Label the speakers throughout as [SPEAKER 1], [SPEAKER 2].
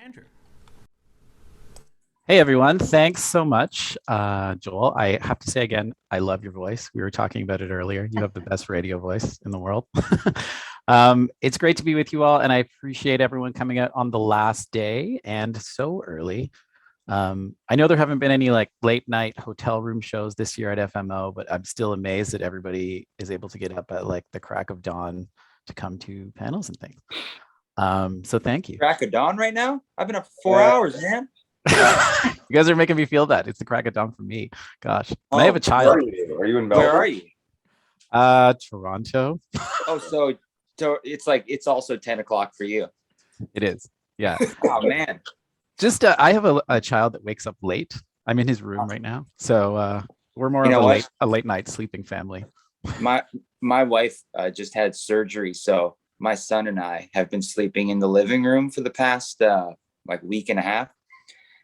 [SPEAKER 1] Andrew.
[SPEAKER 2] Hey everyone, thanks so much, Joel. I have to say again, I love your voice. We were talking about it earlier. You have the best radio voice in the world. It's great to be with you all, and I appreciate everyone coming out on the last day and so early. I know there haven't been any like late night hotel room shows this year at FMO, but I'm still amazed that everybody is able to get up at like the crack of dawn to come to panels and things. So thank you.
[SPEAKER 3] Crack of dawn right now? I've been up for 4 hours, man.
[SPEAKER 2] You guys are making me feel that. It's the crack of dawn for me. Gosh. And I have a child.
[SPEAKER 4] Are you in
[SPEAKER 3] Where
[SPEAKER 4] Melbourne?
[SPEAKER 3] are you?
[SPEAKER 2] Toronto.
[SPEAKER 3] Oh, so it's like it's also 10 o'clock for you.
[SPEAKER 2] It is. Yeah.
[SPEAKER 3] Oh man.
[SPEAKER 2] Just I have a child that wakes up late. I'm in his room right now. So we're more of a late night sleeping family.
[SPEAKER 3] My wife just had surgery, so my son and I have been sleeping in the living room for the past like week and a half.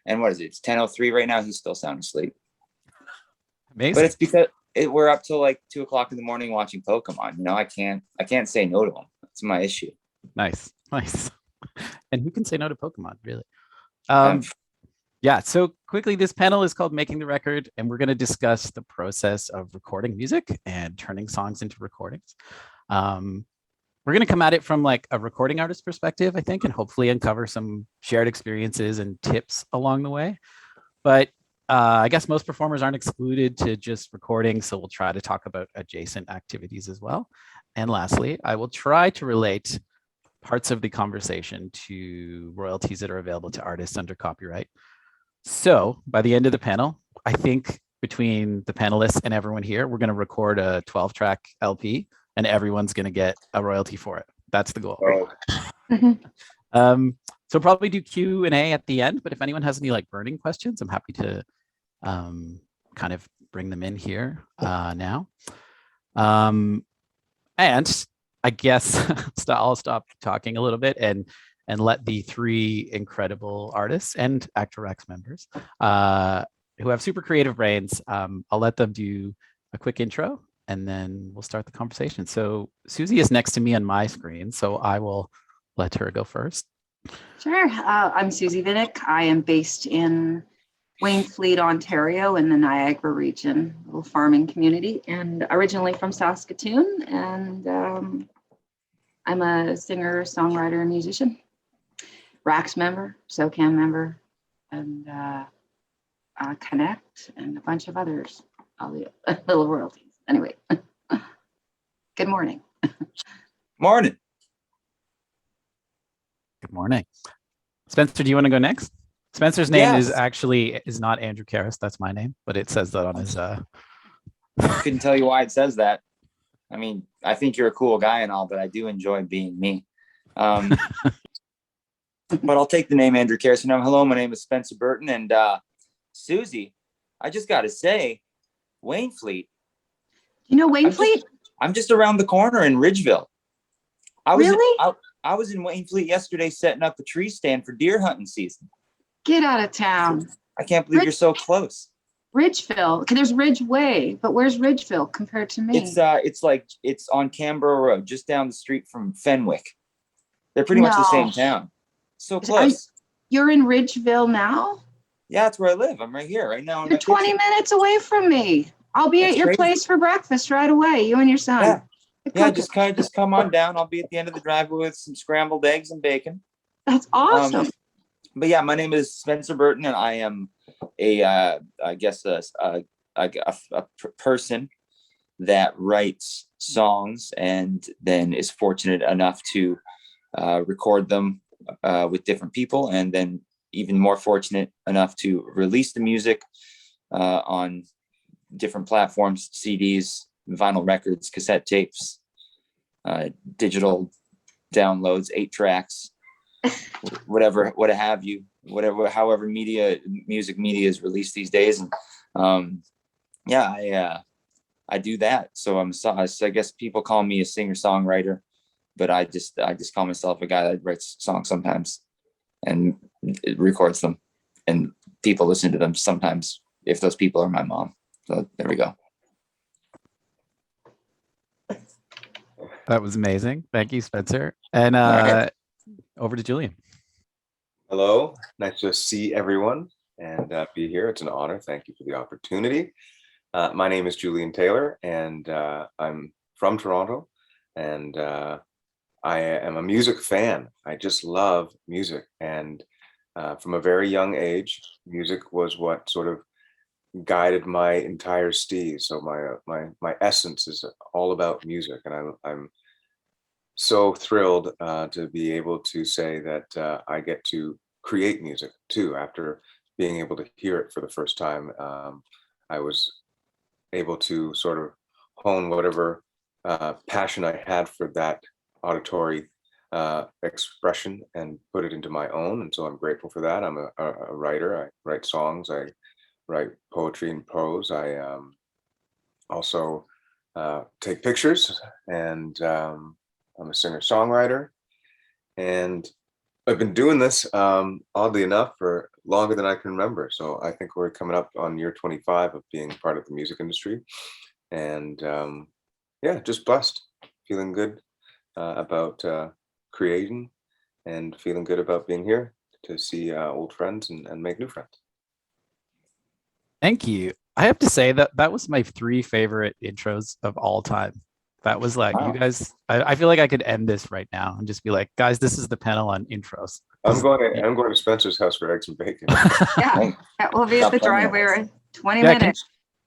[SPEAKER 3] And what is it? It's 10:03 right now. He's still sound asleep.
[SPEAKER 2] Amazing.
[SPEAKER 3] But it's because we're up till like 2 o'clock in the morning watching Pokemon. You know, I can't say no to him. That's my issue.
[SPEAKER 2] Nice. And who can say no to Pokemon, really? Yeah, so quickly, this panel is called Making the Record, and we're going to discuss the process of recording music and turning songs into recordings. We're going to come at it from like a recording artist perspective, I think, and hopefully uncover some shared experiences and tips along the way. But I guess most performers aren't excluded to just recording, so we'll try to talk about adjacent activities as well. And lastly, I will try to relate parts of the conversation to royalties that are available to artists under copyright. So by the end of the panel, I think between the panelists and everyone here, we're going to record a 12-track LP, and everyone's going to get a royalty for it. That's the goal. So probably do Q&A at the end, but if anyone has any like burning questions, I'm happy to kind of bring them in here now. And I guess I'll stop talking a little bit and let the three incredible artists and ACTRA members who have super creative brains, I'll let them do a quick intro and then we'll start the conversation. So Suzie is next to me on my screen, so I will let her go first.
[SPEAKER 5] Sure. I'm Suzie Vinnick. I am based in Wainfleet, Ontario, in the Niagara region, little farming community, and originally from Saskatoon. And I'm a singer, songwriter, and musician, RACS member, SOCAN member, and Connect, and a bunch of others, all the little royalties. Anyway, good morning.
[SPEAKER 3] Morning.
[SPEAKER 2] Good morning. Spencer, do you want to go next? Spencer's name
[SPEAKER 3] Yes.
[SPEAKER 2] is not Andrew Karis. That's my name, but it says that on his.
[SPEAKER 3] Couldn't tell you why it says that. I mean, I think you're a cool guy and all, but I do enjoy being me. But I'll take the name Andrew Karis. Hello, my name is Spencer Burton, and Suzie, I just got to say, Wainfleet.
[SPEAKER 5] You know Wainfleet?
[SPEAKER 3] I'm just around the corner in Ridgeville.
[SPEAKER 5] Really?
[SPEAKER 3] I was in Wainfleet yesterday setting up a tree stand for deer hunting season.
[SPEAKER 5] Get out of town.
[SPEAKER 3] I can't believe you're so close.
[SPEAKER 5] Ridgeville. Okay, there's Ridgeway, but where's Ridgeville compared to me?
[SPEAKER 3] It's on Canberra Road, just down the street from Fenwick. They're pretty much the same town. So close.
[SPEAKER 5] You're in Ridgeville now?
[SPEAKER 3] Yeah, that's where I live. I'm right here, right now.
[SPEAKER 5] You're 20 minutes away from me. I'll be at your place for breakfast right away. You and your son.
[SPEAKER 3] Yeah, just come on down. I'll be at the end of the driveway with some scrambled eggs and bacon.
[SPEAKER 5] That's awesome.
[SPEAKER 3] But yeah, my name is Spencer Burton, and I am a person that writes songs and then is fortunate enough to record them with different people, and then even more fortunate enough to release the music on different platforms, CDs, vinyl records, cassette tapes, digital downloads, 8 tracks, what have you, however music media is released these days. And I do that. So I guess people call me a singer-songwriter, but I just call myself a guy that writes songs sometimes and records them, and people listen to them sometimes if those people are my mom. So there we go.
[SPEAKER 2] That was amazing. Thank you, Spencer. And over to Julian.
[SPEAKER 1] Hello, nice to see everyone and be here. It's an honor. Thank you for the opportunity. My name is Julian Taylor, and I'm from Toronto, and I am a music fan. I just love music, and from a very young age, music was what sort of guided my entire steez. So my essence is all about music, and I'm so thrilled to be able to say that I get to create music too. After being able to hear it for the first time, I was able to sort of hone whatever passion I had for that auditory expression and put it into my own. And so I'm grateful for that. I'm a writer. I write songs. I write poetry and prose. I also take pictures, and I'm a singer-songwriter, and I've been doing this, oddly enough, for longer than I can remember. So I think we're coming up on year 25 of being part of the music industry, and yeah, just blessed, feeling good about creating, and feeling good about being here to see old friends and make new friends.
[SPEAKER 2] Thank you. I have to say that that was my 3 favorite intros of all time. That was like,
[SPEAKER 3] Wow.
[SPEAKER 2] you guys, I feel like I could end this right now and just be like, guys, this is the panel on intros.
[SPEAKER 1] I'm going to Spencer's house for eggs and bacon.
[SPEAKER 5] Yeah, we'll be at the driveway in 20
[SPEAKER 2] Yeah,
[SPEAKER 5] minutes.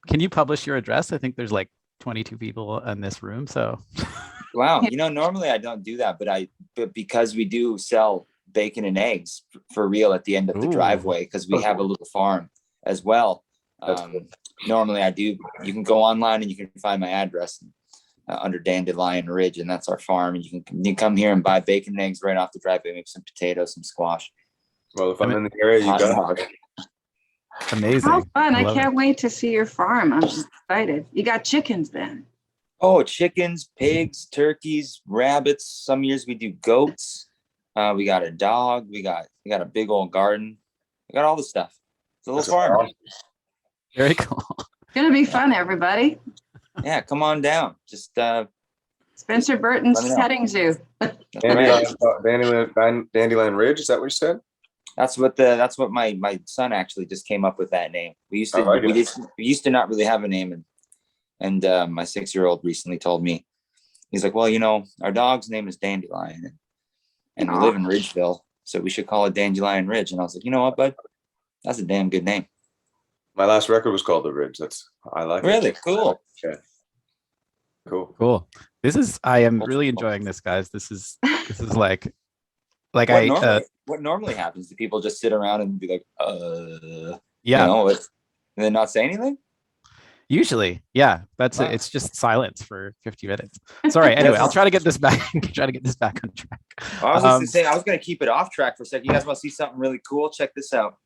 [SPEAKER 2] can you publish your address? I think there's like 22 people in this room. So
[SPEAKER 3] Wow. Normally I don't do that, but because we do sell bacon and eggs for real at the end of the
[SPEAKER 2] Ooh.
[SPEAKER 3] driveway, because we have a little farm as well. Normally I do. You can go online and you can find my address under Dandelion Ridge, and that's our farm. And you can come here and buy bacon and eggs right off the driveway, maybe some potatoes, some squash.
[SPEAKER 1] Well, if I'm in the area, you got it.
[SPEAKER 2] amazing.
[SPEAKER 5] How fun. I
[SPEAKER 2] love
[SPEAKER 5] can't wait to see your farm. I'm excited. You got chickens then?
[SPEAKER 3] Oh, chickens, pigs, turkeys, rabbits. Some years we do goats. We got a dog. We got a big old garden. We got all the stuff. It's a little farm.
[SPEAKER 1] Awesome.
[SPEAKER 2] Very cool.
[SPEAKER 5] It's going to be fun, everybody.
[SPEAKER 3] Yeah, come on down. Just
[SPEAKER 5] Spencer Burton's
[SPEAKER 3] Let me know.
[SPEAKER 5] petting zoo.
[SPEAKER 1] Dandelion Ridge, is that what you said?
[SPEAKER 3] that's what my son actually just came up with that name. We used to
[SPEAKER 1] Oh, I get it.
[SPEAKER 3] we used to not really have a name, and my 6-year-old recently told me, he's like, well, our dog's name is Dandelion, and we live in Ridgeville, so we should call it Dandelion Ridge. And I was like, you know what, bud, that's a damn good name.
[SPEAKER 1] My last record was called The Ridge. I like
[SPEAKER 3] Really
[SPEAKER 1] it.
[SPEAKER 3] cool.
[SPEAKER 1] Yeah.
[SPEAKER 2] Cool. I am really enjoying this, guys. This is like
[SPEAKER 3] What normally happens to people just sit around and be like,
[SPEAKER 2] yeah,
[SPEAKER 3] and then not say anything.
[SPEAKER 2] usually, yeah, that's
[SPEAKER 3] Wow.
[SPEAKER 2] it. It's just silence for 50 minutes. Sorry. Anyway, I'll try to get this back. Try to get this back on track.
[SPEAKER 3] I was just saying, I was going to keep it off track for a second. You guys want to see something really cool? Check this out.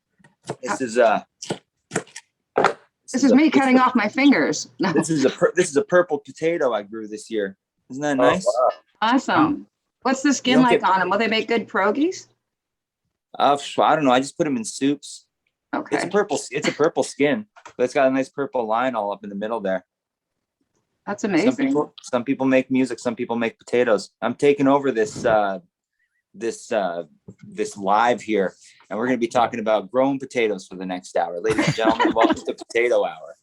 [SPEAKER 5] This is me cutting off my fingers. No.
[SPEAKER 3] This is a purple potato I grew this year. Isn't that nice?
[SPEAKER 1] Oh, wow.
[SPEAKER 5] Awesome. What's the skin
[SPEAKER 3] You don't
[SPEAKER 5] like
[SPEAKER 3] get-
[SPEAKER 5] on them? Will they make good pierogies?
[SPEAKER 3] I don't know. I just put them in soups.
[SPEAKER 5] Okay.
[SPEAKER 3] It's a purple skin, but it's got a nice purple line all up in the middle there.
[SPEAKER 5] That's amazing.
[SPEAKER 3] Some people make music. Some people make potatoes. I'm taking over this live here, and we're going to be talking about growing potatoes for the next hour. Ladies and gentlemen, welcome to Potato Hour.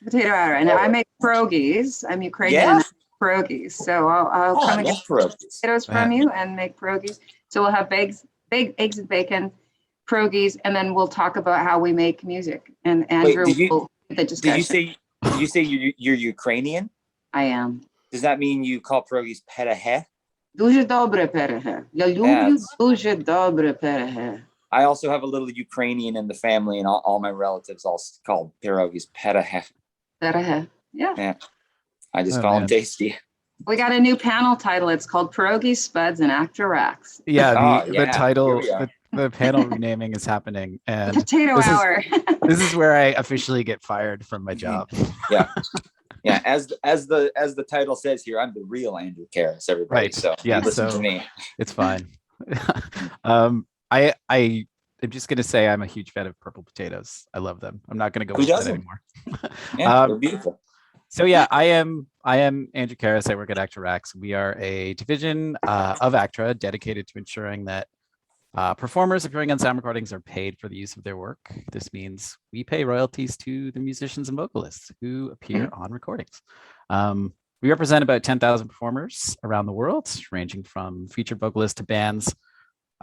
[SPEAKER 5] Potato hour. And I make pierogies. I'm Ukrainian.
[SPEAKER 3] Yeah?
[SPEAKER 5] And I make pierogies. So I'll
[SPEAKER 3] Oh,
[SPEAKER 5] come
[SPEAKER 3] I
[SPEAKER 5] and get
[SPEAKER 3] love pierogies.
[SPEAKER 5] potatoes from you and make pierogies. So we'll have eggs and bacon, pierogies, and then we'll talk about how we make music. And Andrew will do the discussion.
[SPEAKER 3] Did you say you're Ukrainian?
[SPEAKER 5] I am.
[SPEAKER 3] Does that mean you call pierogies perahe?
[SPEAKER 5] Дуже добре переге. Я люблю дуже добре переге.
[SPEAKER 3] I also have a little Ukrainian in the family, and all my relatives all call pierogies perahe.
[SPEAKER 5] Переге. Yeah.
[SPEAKER 3] I just call them tasty.
[SPEAKER 5] We got a new panel title. It's called Pierogies, Spuds, and ACTRA.
[SPEAKER 2] Yeah, the
[SPEAKER 3] Here
[SPEAKER 2] title,
[SPEAKER 3] we are.
[SPEAKER 2] the panel renaming is happening, and
[SPEAKER 5] Potato
[SPEAKER 2] this is-
[SPEAKER 5] hour.
[SPEAKER 2] this is where I officially get fired from my job.
[SPEAKER 3] Yeah, as the title says here, I'm the real Andrew Karis, everybody.
[SPEAKER 2] Right.
[SPEAKER 3] So
[SPEAKER 2] Yeah,
[SPEAKER 3] you listen
[SPEAKER 2] so-
[SPEAKER 3] to me.
[SPEAKER 2] It's fine. I am just gonna say I'm a huge fan of purple potatoes. I love them. I'm not gonna go
[SPEAKER 3] Who
[SPEAKER 2] into that
[SPEAKER 3] doesn't?
[SPEAKER 2] anymore.
[SPEAKER 3] Yeah, they're beautiful.
[SPEAKER 2] So yeah, I am Andrew Karis. I work at ACTRA. We are a division of ACTRA dedicated to ensuring that Performers appearing on sound recordings are paid for the use of their work. This means we pay royalties to the musicians and vocalists who appear on recordings. We represent about 10,000 performers around the world, ranging from featured vocalists to bands,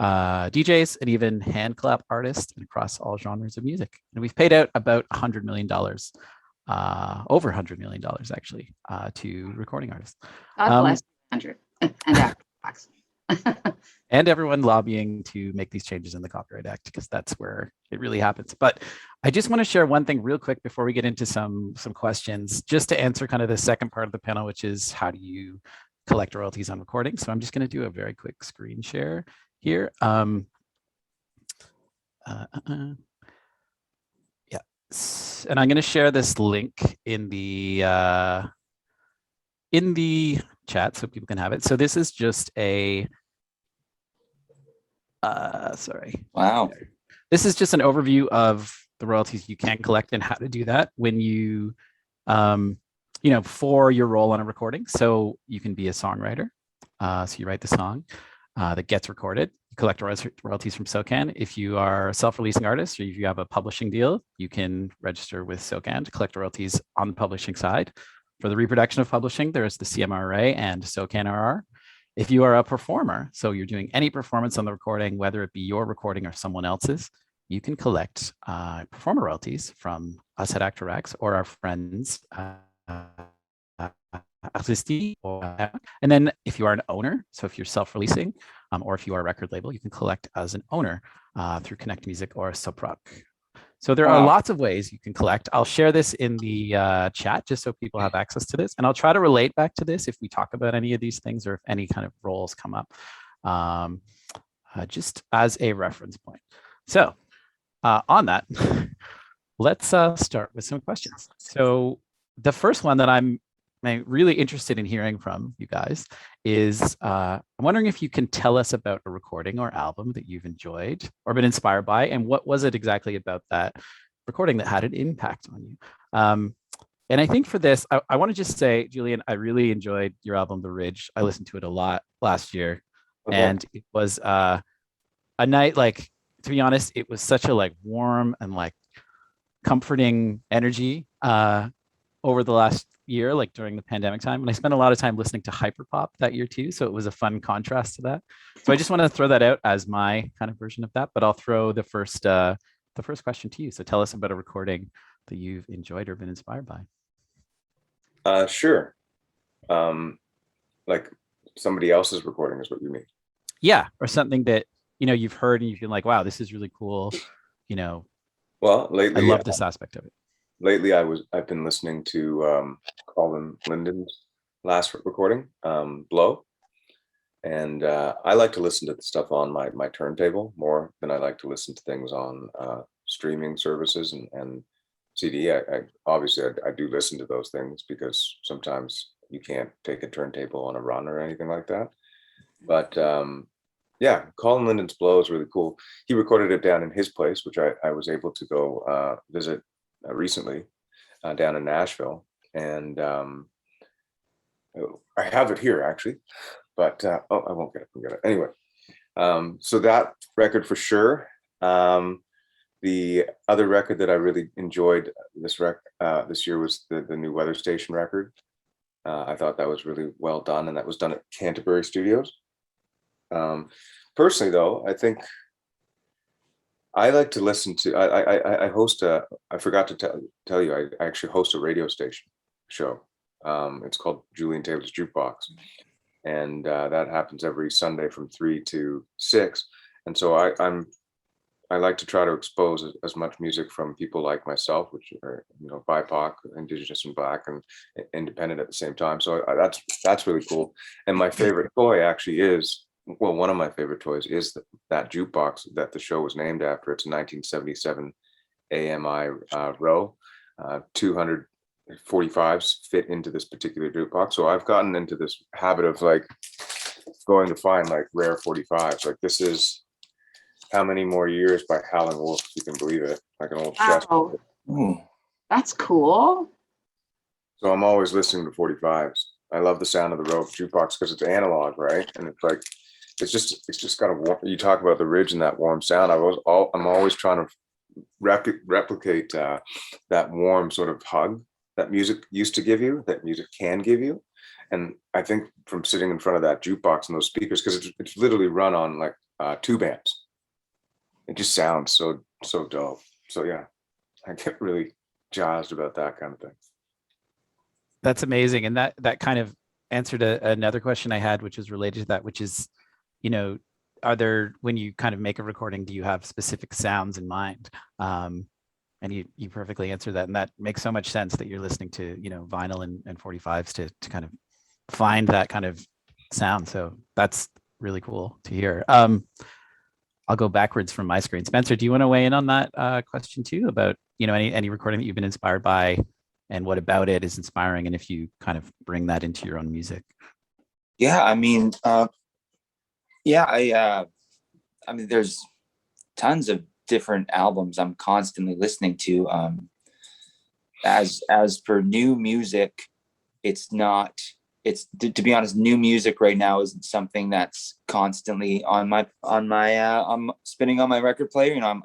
[SPEAKER 2] DJs, and even hand clap artists, and across all genres of music. And we've paid out about $100 million, over $100 million actually, to recording artists.
[SPEAKER 5] God bless 100 and
[SPEAKER 2] and everyone lobbying to make these changes in the Copyright Act, because that's where it really happens. But I just want to share one thing real quick before we get into some questions, just to answer kind of the second part of the panel, which is how do you collect royalties on recordings? So I'm just going to do a very quick screen share here. Yeah, and I'm going to share this link in the chat so people can have it. So this is just a sorry.
[SPEAKER 3] Wow.
[SPEAKER 2] This is just an overview of the royalties you can collect and how to do that when you, you know, for your role on a recording. So you can be a songwriter. So you write the song that gets recorded. You collect royalties from SOCAN. If you are a self-releasing artist or if you have a publishing deal, you can register with SOCAN to collect royalties on the publishing side. For the reproduction of publishing, there's the CMRA and SOCAN-RR. If you are a performer, so you're doing any performance on the recording, whether it be your recording or someone else's, you can collect performer royalties from us at ACTRA or our friends artisti. And then if you are an owner, so if you're self-releasing or if you are a record label, you can collect as an owner through Connect Music or Soproc. So there are lots of ways you can collect. I'll share this in the chat just so people have access to this. And I'll try to relate back to this if we talk about any of these things or if any kind of roles come up, just as a reference point. So on that, let's start with some questions. So the first one that I'm really interested in hearing from you guys is, I'm wondering if you can tell us about a recording or album that you've enjoyed or been inspired by, and what was it exactly about that recording that had an impact on you? And I think for this, I want to just say, Julian, I really enjoyed your album, The Ridge. I listened to it a lot last year, and it was a night, like, to be honest, it was such a like warm and like comforting energy over the last year, like during the pandemic time. And I spent a lot of time listening to hyperpop that year too. So it was a fun contrast to that. So I just want to throw that out as my kind of version of that, but I'll throw the first question to you. So tell us about a recording that you've enjoyed or been inspired by.
[SPEAKER 1] Sure. Like somebody else's recording is what you mean?
[SPEAKER 2] Yeah, or something that, you know, you've heard and you feel like, wow, this is really cool. You know,
[SPEAKER 1] well, lately,
[SPEAKER 2] I love this aspect of it.
[SPEAKER 1] Lately, I've been listening to Colin Linden's last recording, Blow, and I like to listen to the stuff on my turntable more than I like to listen to things on streaming services and CD. I obviously do listen to those things because sometimes you can't take a turntable on a run or anything like that. But yeah, Colin Linden's Blow is really cool. He recorded it down in his place, which I was able to go visit recently down in Nashville, and I have it here actually, but I won't get it. Anyway, so that record for sure. The other record that I really enjoyed this year was the new Weather Station record. I thought that was really well done, and that was done at Canterbury Studios. Personally, though, I think I like to listen to. I host a. I forgot to tell you. I actually host a radio station show. It's called Julian Taylor's Jukebox, and that happens every Sunday from 3 to 6. And so I like to try to expose as much music from people like myself, which are, you know, BIPOC, Indigenous and Black, and independent at the same time. So that's really cool. And my favorite toy actually is. Well, one of my favorite toys is that jukebox that the show was named after. It's a 1977 AMI row. 245s fit into this particular jukebox. So I've gotten into this habit of like going to find like rare 45s. Like this is How Many More Years by Howlin' Wolf, if you can believe it. Like an old chest.
[SPEAKER 5] Oh, that's cool.
[SPEAKER 1] So I'm always listening to 45s. I love the sound of the row jukebox because it's analog, right? And it's like, it's just got a warm, you talk about the ridge and that warm sound. I'm always trying to replicate that warm sort of hug that music used to give you, that music can give you. And I think from sitting in front of that jukebox and those speakers, because it's literally run on like tube amps, it just sounds so dope. So yeah, I get really jazzed about that kind of thing.
[SPEAKER 2] That's amazing. And that kind of answered another question I had, which is related to that, which is, you know, are there, when you kind of make a recording, do you have specific sounds in mind? And you perfectly answered that. And that makes so much sense that you're listening to, you know, vinyl and 45s to kind of find that kind of sound. So that's really cool to hear. I'll go backwards from my screen. Spencer, do you want to weigh in on that question too, about, you know, any recording that you've been inspired by, and what about it is inspiring, and if you kind of bring that into your own music?
[SPEAKER 3] Yeah, I mean, I mean, there's tons of different albums I'm constantly listening to. As for new music, to be honest, new music right now isn't something that's constantly on my I'm spinning on my record player. You know,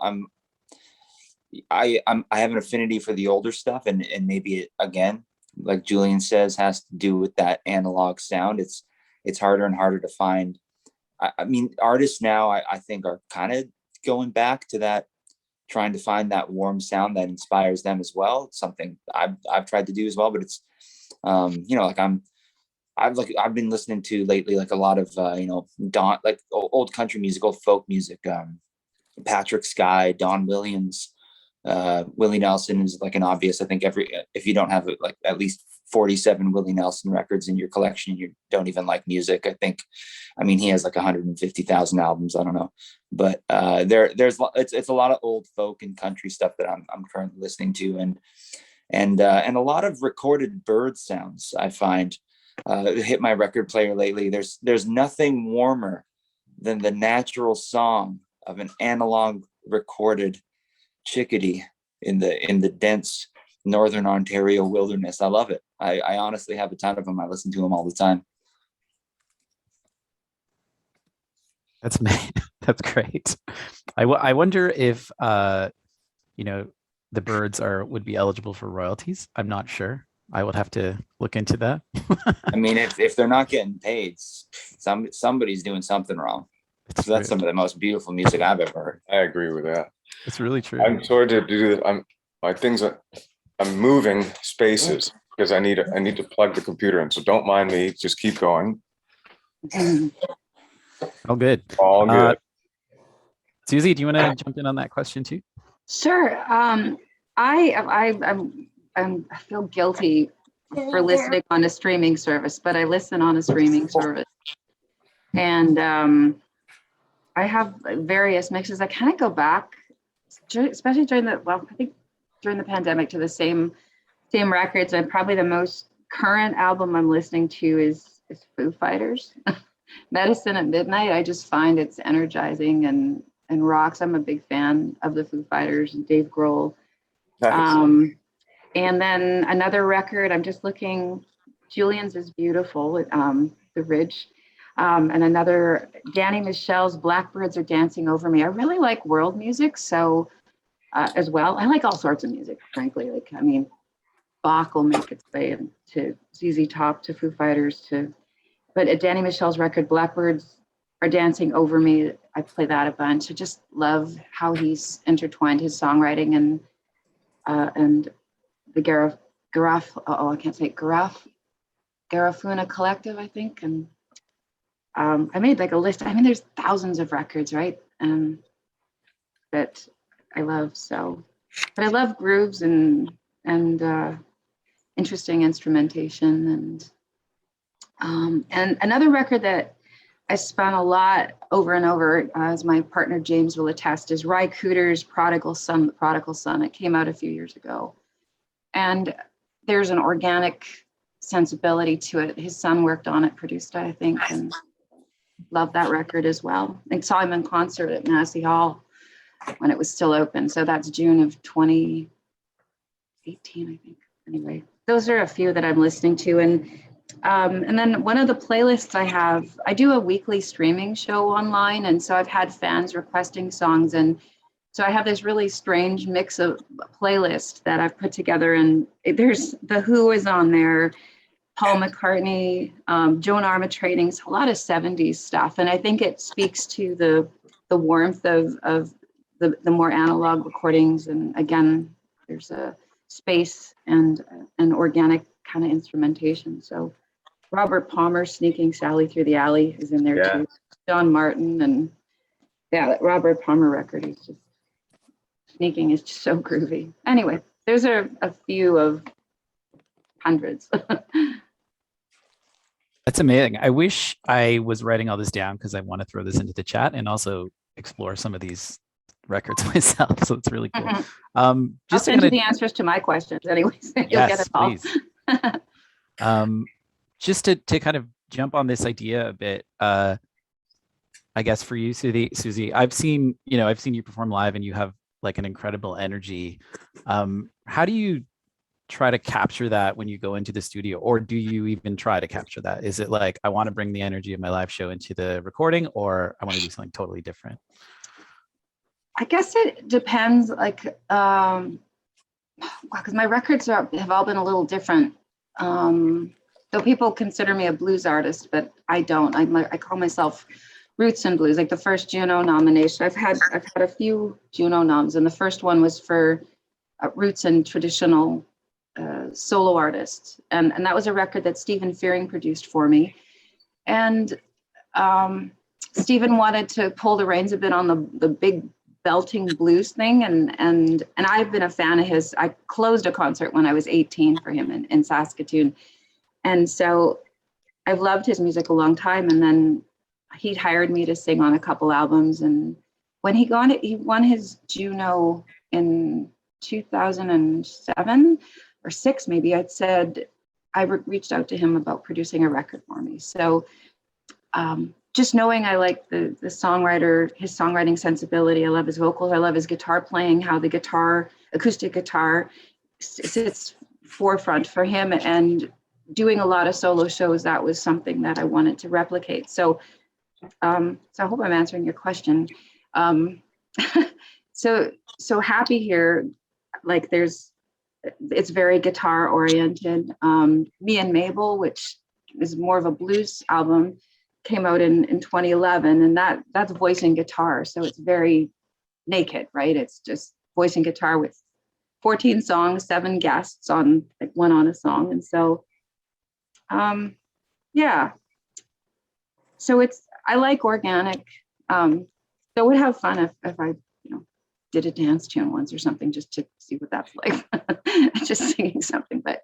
[SPEAKER 3] I have an affinity for the older stuff, and maybe it, again, like Julian says, has to do with that analog sound. It's harder and harder to find. I mean, artists now, I think, are kind of going back to that, trying to find that warm sound that inspires them as well. It's something I've tried to do as well, but it's you know, like I've been listening to lately, like a lot of you know, like old country music, old folk music, Patrick Sky, Don Williams, Willie Nelson is like an obvious. I think if you don't have like at least 47 Willie Nelson records in your collection, you don't even like music. I mean, he has like 150,000 albums. I don't know, but it's a lot of old folk and country stuff that I'm currently listening to, and a lot of recorded bird sounds. I find hit my record player lately. There's nothing warmer than the natural song of an analog recorded chickadee in the dense Northern Ontario wilderness. I love it. I honestly have a ton of them. I listen to them all the time.
[SPEAKER 2] That's great. I wonder if you know, the birds would be eligible for royalties. I'm not sure. I would have to look into that.
[SPEAKER 3] I mean, if they're not getting paid, somebody's doing something wrong. So that's some of the most beautiful music I've ever heard.
[SPEAKER 1] I agree with that.
[SPEAKER 2] It's really true.
[SPEAKER 1] I'm sorry to do this. I'm moving spaces because I need to plug the computer in. So don't mind me. Just keep going.
[SPEAKER 2] All good.
[SPEAKER 1] All good.
[SPEAKER 2] Suzie, do you want to jump in on that question too?
[SPEAKER 5] Sure. I feel guilty for listening on a streaming service, but I listen on a streaming service, and I have various mixes. I kind of go back, especially during the pandemic, to the same records. And probably the most current album I'm listening to is Foo Fighters, Medicine at Midnight. I just find it's energizing and rocks. I'm a big fan of the Foo Fighters and Dave Grohl. Nice. And then another record, I'm just looking, Julian's is beautiful, The Ridge. And another, Danny Michelle's Blackbirds Are Dancing Over Me. I really like world music, so as well. I like all sorts of music, frankly. Like, I mean, Bach will make its way into ZZ Top, to Foo Fighters, but at Danny Michelle's record, Blackbirds Are Dancing Over Me, I play that a bunch. I just love how he's intertwined his songwriting and the Garifuna Collective, I think. And I made like a list. I mean, there's thousands of records, right? That I love. So, but I love grooves and interesting instrumentation. And another record that I spun a lot over and over, as my partner James will attest, is Ry Cooder's Prodigal Son, The Prodigal Son. It came out a few years ago. And there's an organic sensibility to it. His son worked on it, produced it, I think, and love that record as well. I saw him in concert at Massey Hall when it was still open. So that's June of 2018, I think. Anyway, those are a few that I'm listening to. And And then one of the playlists I do a weekly streaming show online. And so I've had fans requesting songs. And so I have this really strange mix of playlist that I've put together. And there's The Who is on there, Paul McCartney, Joan Armatrading's, a lot of 70s stuff. And I think it speaks to the warmth of the more analog recordings. And again, there's a space and an organic kind of instrumentation. So Robert Palmer, Sneaking Sally Through the Alley is in there too. John Martin, and yeah, that Robert Palmer record is just, Sneaking is just so groovy. Anyway, there's a few of hundreds.
[SPEAKER 2] That's amazing. I wish I was writing all this down because I want to throw this into the chat and also explore some of these records myself. So it's really cool.
[SPEAKER 5] Just
[SPEAKER 2] I'll
[SPEAKER 5] send you the answers to my questions anyways. You'll get it all.
[SPEAKER 2] Please. Just to kind of jump on this idea a bit, I guess for you, Suzie, I've seen you perform live and you have like an incredible energy. How do you try to capture that when you go into the studio, or do you even try to capture that? Is it like, I want to bring the energy of my live show into the recording, or I want to do something totally different?
[SPEAKER 5] I guess it depends, like, because my records have all been a little different. Though people consider me a blues artist, but I don't. I call myself roots and blues. Like the first Juno nomination, I've had a few Juno noms, and the first one was for roots and traditional solo artists, and that was a record that Stephen Fearing produced for me. And Stephen wanted to pull the reins a bit on the big belting blues thing, and I've been a fan of his. I closed a concert when I was 18 for him in Saskatoon, and so I've loved his music a long time. And then he hired me to sing on a couple albums, and when he won his Juno in 2007 or 6 maybe. I'd said I reached out to him about producing a record for me. So just knowing I like the songwriter, his songwriting sensibility, I love his vocals, I love his guitar playing, how the acoustic guitar sits forefront for him, and doing a lot of solo shows, that was something that I wanted to replicate. So I hope I'm answering your question. So happy here, like it's very guitar oriented. Me and Mabel, which is more of a blues album, came out in 2011, and that's voice and guitar. So it's very naked, right? It's just voice and guitar with 14 songs, 7 guests on, like, one on a song. And so, yeah. So I like organic. So I would have fun if I, did a dance tune once or something, just to see what that's like. Just singing something, but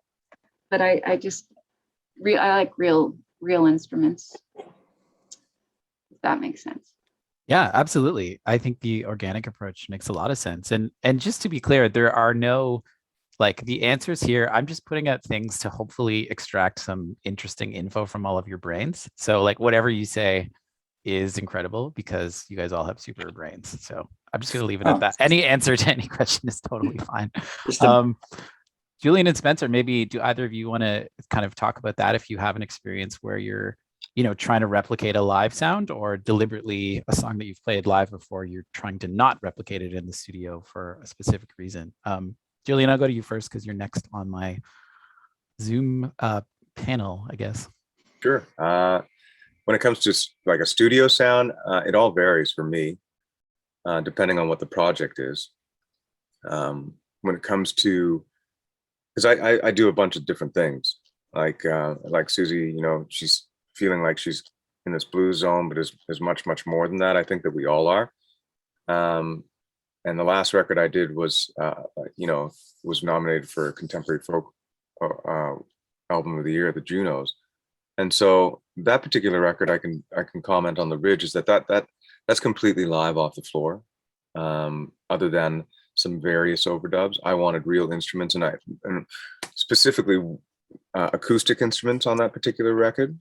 [SPEAKER 5] I like real instruments, if that makes sense.
[SPEAKER 2] Yeah, absolutely. I think the organic approach makes a lot of sense. And just to be clear, there are no, like, the answers here, I'm just putting out things to hopefully extract some interesting info from all of your brains. So like whatever you say is incredible because you guys all have super brains. So I'm just going to leave it at that. Any answer to any question is totally fine. Julian and Spencer, maybe do either of you want to kind of talk about that, if you have an experience where you're, trying to replicate a live sound, or deliberately a song that you've played live before, you're trying to not replicate it in the studio for a specific reason. Julian, I'll go to you first because you're next on my Zoom panel, I guess.
[SPEAKER 1] Sure. When it comes to like a studio sound, it all varies for me, depending on what the project is. When it comes to, because I do a bunch of different things, like Suzie, she's feeling like she's in this blues zone, but is much more than that. I think that we all are. And the last record I did was, was nominated for Contemporary Folk Album of the Year at the Junos. And so that particular record, I can comment on the Ridge, is that's completely live off the floor, other than some various overdubs. I wanted real instruments, and specifically acoustic instruments on that particular record.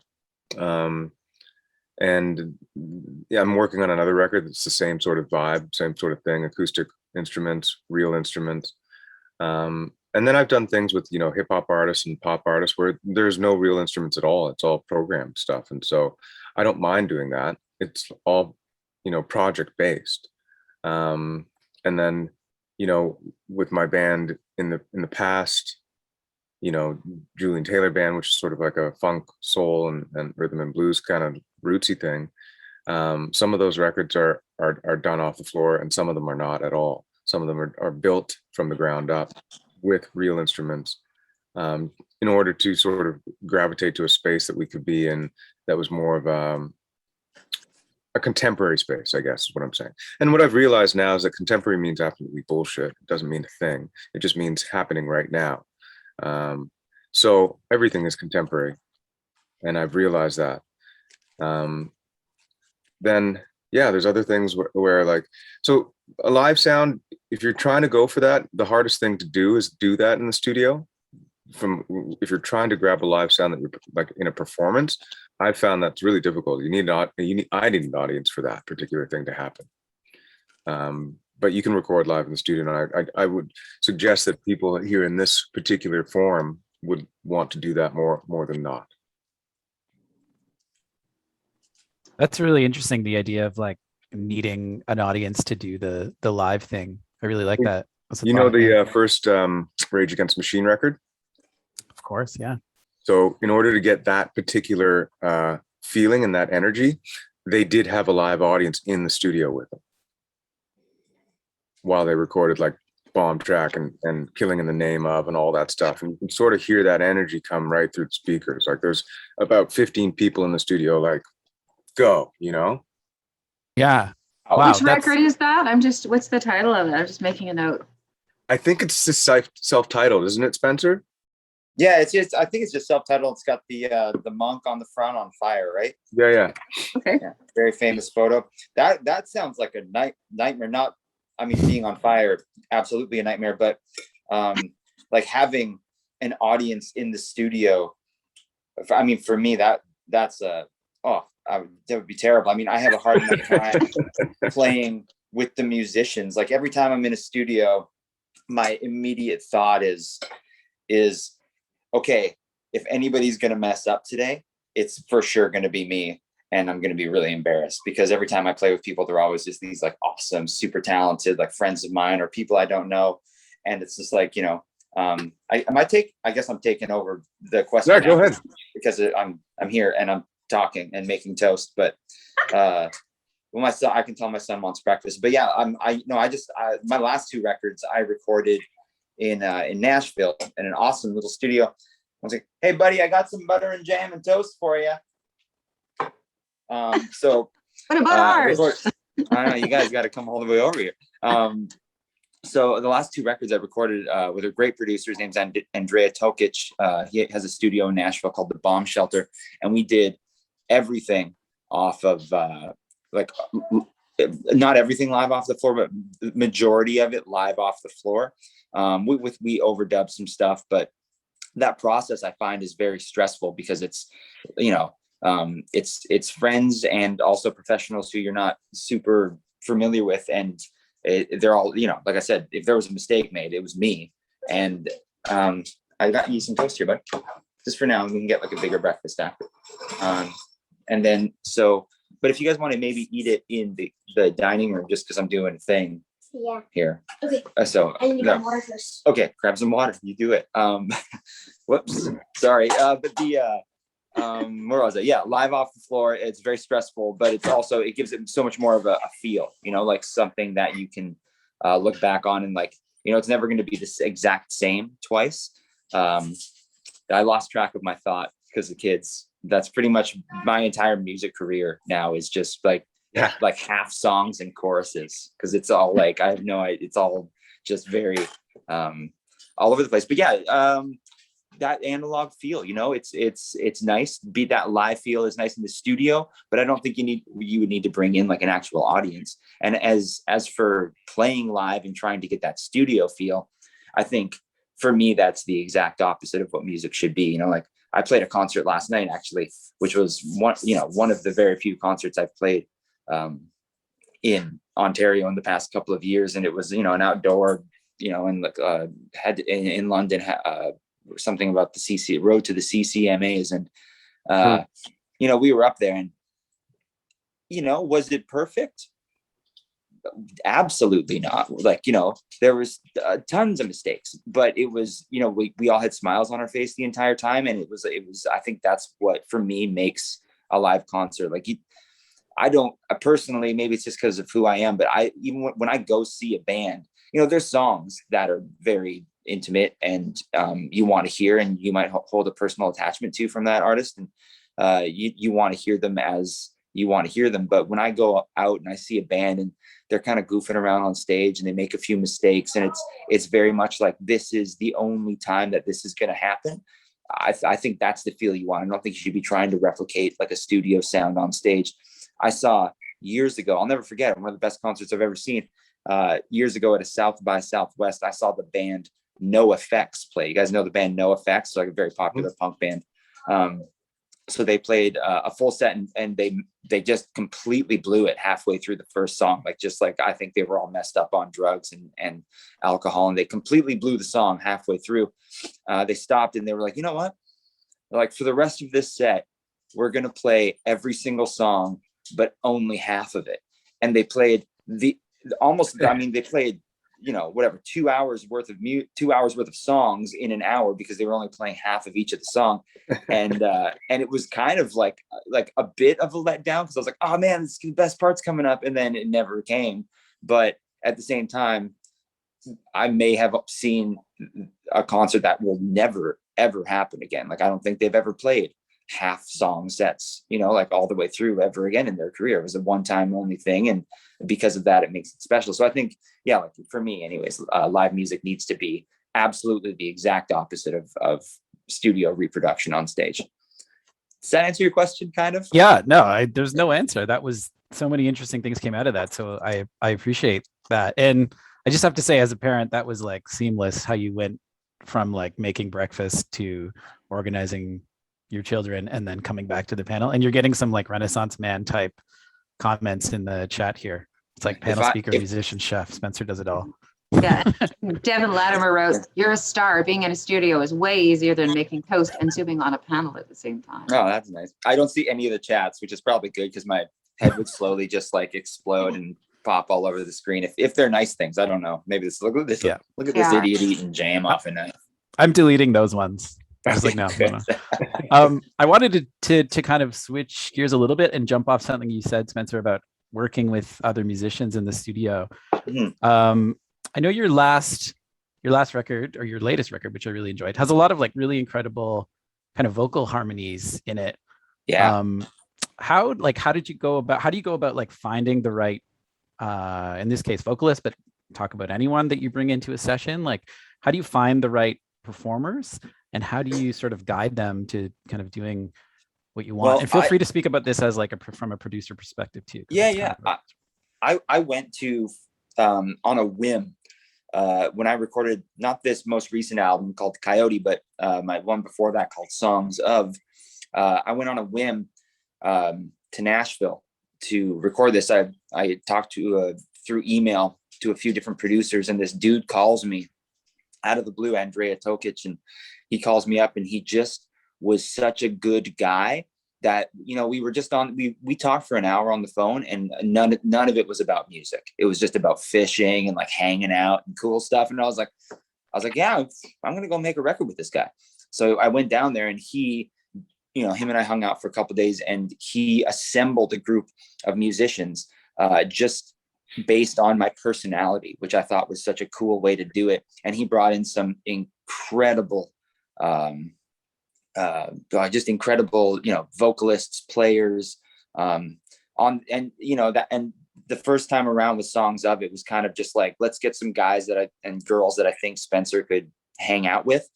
[SPEAKER 1] And yeah, I'm working on another record that's the same sort of vibe, same sort of thing: acoustic instruments, real instruments. And And then I've done things with, hip hop artists and pop artists where there's no real instruments at all. It's all programmed stuff. And so I don't mind doing that. It's all, project based. And then, with my band in the past, Julian Taylor band, which is sort of like a funk, soul, and rhythm and blues kind of rootsy thing. Some of those records are done off the floor, and some of them are not at all. Some of them are built from the ground up with real instruments, in order to sort of gravitate to a space that we could be in that was more of a contemporary space, I guess is what I'm saying. And what I've realized now is that contemporary means absolutely bullshit. It doesn't mean a thing. It just means happening right now. So everything is contemporary, and I've realized that. Then yeah, there's other things where like, so a live sound, if you're trying to go for that, the hardest thing to do is do that in the studio. If you're trying to grab a live sound that you're like in a performance, I found that's really difficult. I need an audience for that particular thing to happen. But you can record live in the studio, and I would suggest that people here in this particular forum would want to do that more than not.
[SPEAKER 2] That's really interesting. The idea of like needing an audience to do the live thing. I really like that.
[SPEAKER 1] The first Rage Against the Machine record?
[SPEAKER 2] Of course, yeah.
[SPEAKER 1] So in order to get that particular feeling and that energy, they did have a live audience in the studio with them while they recorded like Bomb Track and Killing in the Name of and all that stuff. And you can sort of hear that energy come right through the speakers. Like there's about 15 people in the studio, like, go,
[SPEAKER 2] Yeah.
[SPEAKER 5] Wow, which record is that? What's the title of it? I'm just making a note.
[SPEAKER 1] I think it's just self-titled, isn't it, Spencer?
[SPEAKER 3] Yeah, I think it's just self-titled. It's got the monk on the front on fire, right?
[SPEAKER 1] Yeah.
[SPEAKER 5] Okay.
[SPEAKER 3] Yeah, very famous photo. That sounds like a nightmare. Not, I mean, being on fire, absolutely a nightmare, but like having an audience in the studio. I mean, for me, that's that would be terrible. I mean, I have a hard enough time playing with the musicians. Like every time I'm in a studio, my immediate thought is okay, if anybody's going to mess up today, it's for sure going to be me. And I'm going to be really embarrassed because every time I play with people, they're always just these like awesome, super talented, like friends of mine or people I don't know. And it's just like, I guess I'm taking over the question.
[SPEAKER 1] Yeah, go ahead.
[SPEAKER 3] Because I'm here and I'm talking and making toast, but well, my son, I can tell my son wants breakfast. But yeah, my last two records I recorded in Nashville in an awesome little studio. I was like, hey buddy, I got some butter and jam and toast for you. So
[SPEAKER 5] what about ours?
[SPEAKER 3] I know, you guys got to come all the way over here. So the last two records I recorded with a great producer, his name's Andrea Tokic. He has a studio in Nashville called The Bomb Shelter, and we did everything off of not everything live off the floor, but the majority of it live off the floor. We overdubbed some stuff, but that process I find is very stressful because it's it's friends and also professionals who you're not super familiar with, and they're all, like I said, if there was a mistake made, it was me. And I got you some toast here, bud, just for now. We can get like a bigger breakfast after. And then but if you guys want to maybe eat it in the dining room, just because I'm doing a thing here. Okay. So I need to grab water first. Okay, grab some water. You do it. Whoops. Sorry. But where was it? Yeah, live off the floor. It's very stressful, but it gives it so much more of a feel, like something that you can look back on and like, it's never going to be the exact same twice. I lost track of my thought because of kids. That's pretty much my entire music career now is just like half songs and choruses, because it's all like, I have no idea. It's all just very all over the place. But yeah, that analog feel, it's nice. That live feel is nice in the studio, but I don't think you would need to bring in like an actual audience. And as for playing live and trying to get that studio feel, I think for me that's the exact opposite of what music should be. Like I played a concert last night actually, which was one of the very few concerts I've played in Ontario in the past couple of years, and it was an outdoor and like had in London something about the CC road to the CCMAs, and we were up there, and was it perfect? Absolutely not. Like, there was tons of mistakes, but it was, we all had smiles on our face the entire time, and it was I think that's what for me makes a live concert. Like, I don't personally, maybe it's just because of who I am, but even when I go see a band, there's songs that are very intimate and you want to hear, and you might hold a personal attachment to from that artist, and you want to hear them as you want to hear them. But when I go out and I see a band and they're kind of goofing around on stage and they make a few mistakes, and it's very much like, this is the only time that this is going to happen. I think that's the feel you want. I don't think you should be trying to replicate like a studio sound on stage. I saw years ago, I'll never forget, one of the best concerts I've ever seen. Years ago at a South by Southwest, I saw the band No Effects play. You guys know the band No Effects, like a very popular punk band. So they played a full set, and they just completely blew it halfway through the first song. Like I think they were all messed up on drugs and alcohol, and they completely blew the song halfway through. They stopped and they were like, you know what? Like, for the rest of this set, we're going to play every single song, but only half of it. And they played they played, 2 hours worth of songs in an hour, because they were only playing half of each of the song. And it was kind of like a bit of a letdown, because I was like, oh man, this is the best part's coming up. And then it never came. But at the same time, I may have seen a concert that will never, ever happen again. Like, I don't think they've ever played half song sets, like all the way through ever again in their career. It was a one-time only thing, and because of that, it makes it special. So I think, like for me anyways, live music needs to be absolutely the exact opposite of studio reproduction on stage. Does that answer your question, kind of?
[SPEAKER 2] Yeah, no, there's no answer. That was, so many interesting things came out of that, so I appreciate that. And I just have to say, as a parent, that was like seamless, how you went from like making breakfast to organizing your children and then coming back to the panel. And you're getting some like Renaissance man type comments in the chat here. It's like panel speaker, musician, chef. Spencer does it all.
[SPEAKER 5] Yeah. Devin Latimer wrote, "You're a star. Being in a studio is way easier than making toast and zooming on a panel at the same time."
[SPEAKER 3] Oh, that's nice. I don't see any of the chats, which is probably good, because my head would slowly just like explode and pop all over the screen. If they're nice things, I don't know. Maybe this, look at this. Yeah. Look at this idiot eating jam off a knife. I'm
[SPEAKER 2] deleting those ones. I was like, no. I wanted to kind of switch gears a little bit and jump off something you said, Spencer, about working with other musicians in the studio. Mm-hmm. I know your last record, or your latest record, which I really enjoyed, has a lot of like really incredible kind of vocal harmonies in it.
[SPEAKER 3] Yeah.
[SPEAKER 2] How do you go about like finding the right, in this case, vocalist, but talk about anyone that you bring into a session? Like, how do you find the right performers, and how do you sort of guide them to kind of doing what you want? And feel free to speak about this as like from a producer perspective too.
[SPEAKER 3] Yeah. I went to, on a whim, when I recorded not this most recent album called Coyote, but my one before that called Songs Of, I went on a whim to Nashville to record this. I talked to through email to a few different producers, and this dude calls me out of the blue, Andrea Tokic, and he calls me up, and he just was such a good guy that, we were just we talked for an hour on the phone, and none of it was about music. It was just about fishing and like hanging out and cool stuff. And I was like, yeah, I'm going to go make a record with this guy. So I went down there, and he, him and I hung out for a couple of days, and he assembled a group of musicians, just based on my personality, which I thought was such a cool way to do it. And he brought in some incredible, just incredible, vocalists, players, and the first time around with Songs Of, it was kind of just like, let's get some guys and girls that I think Spencer could hang out with.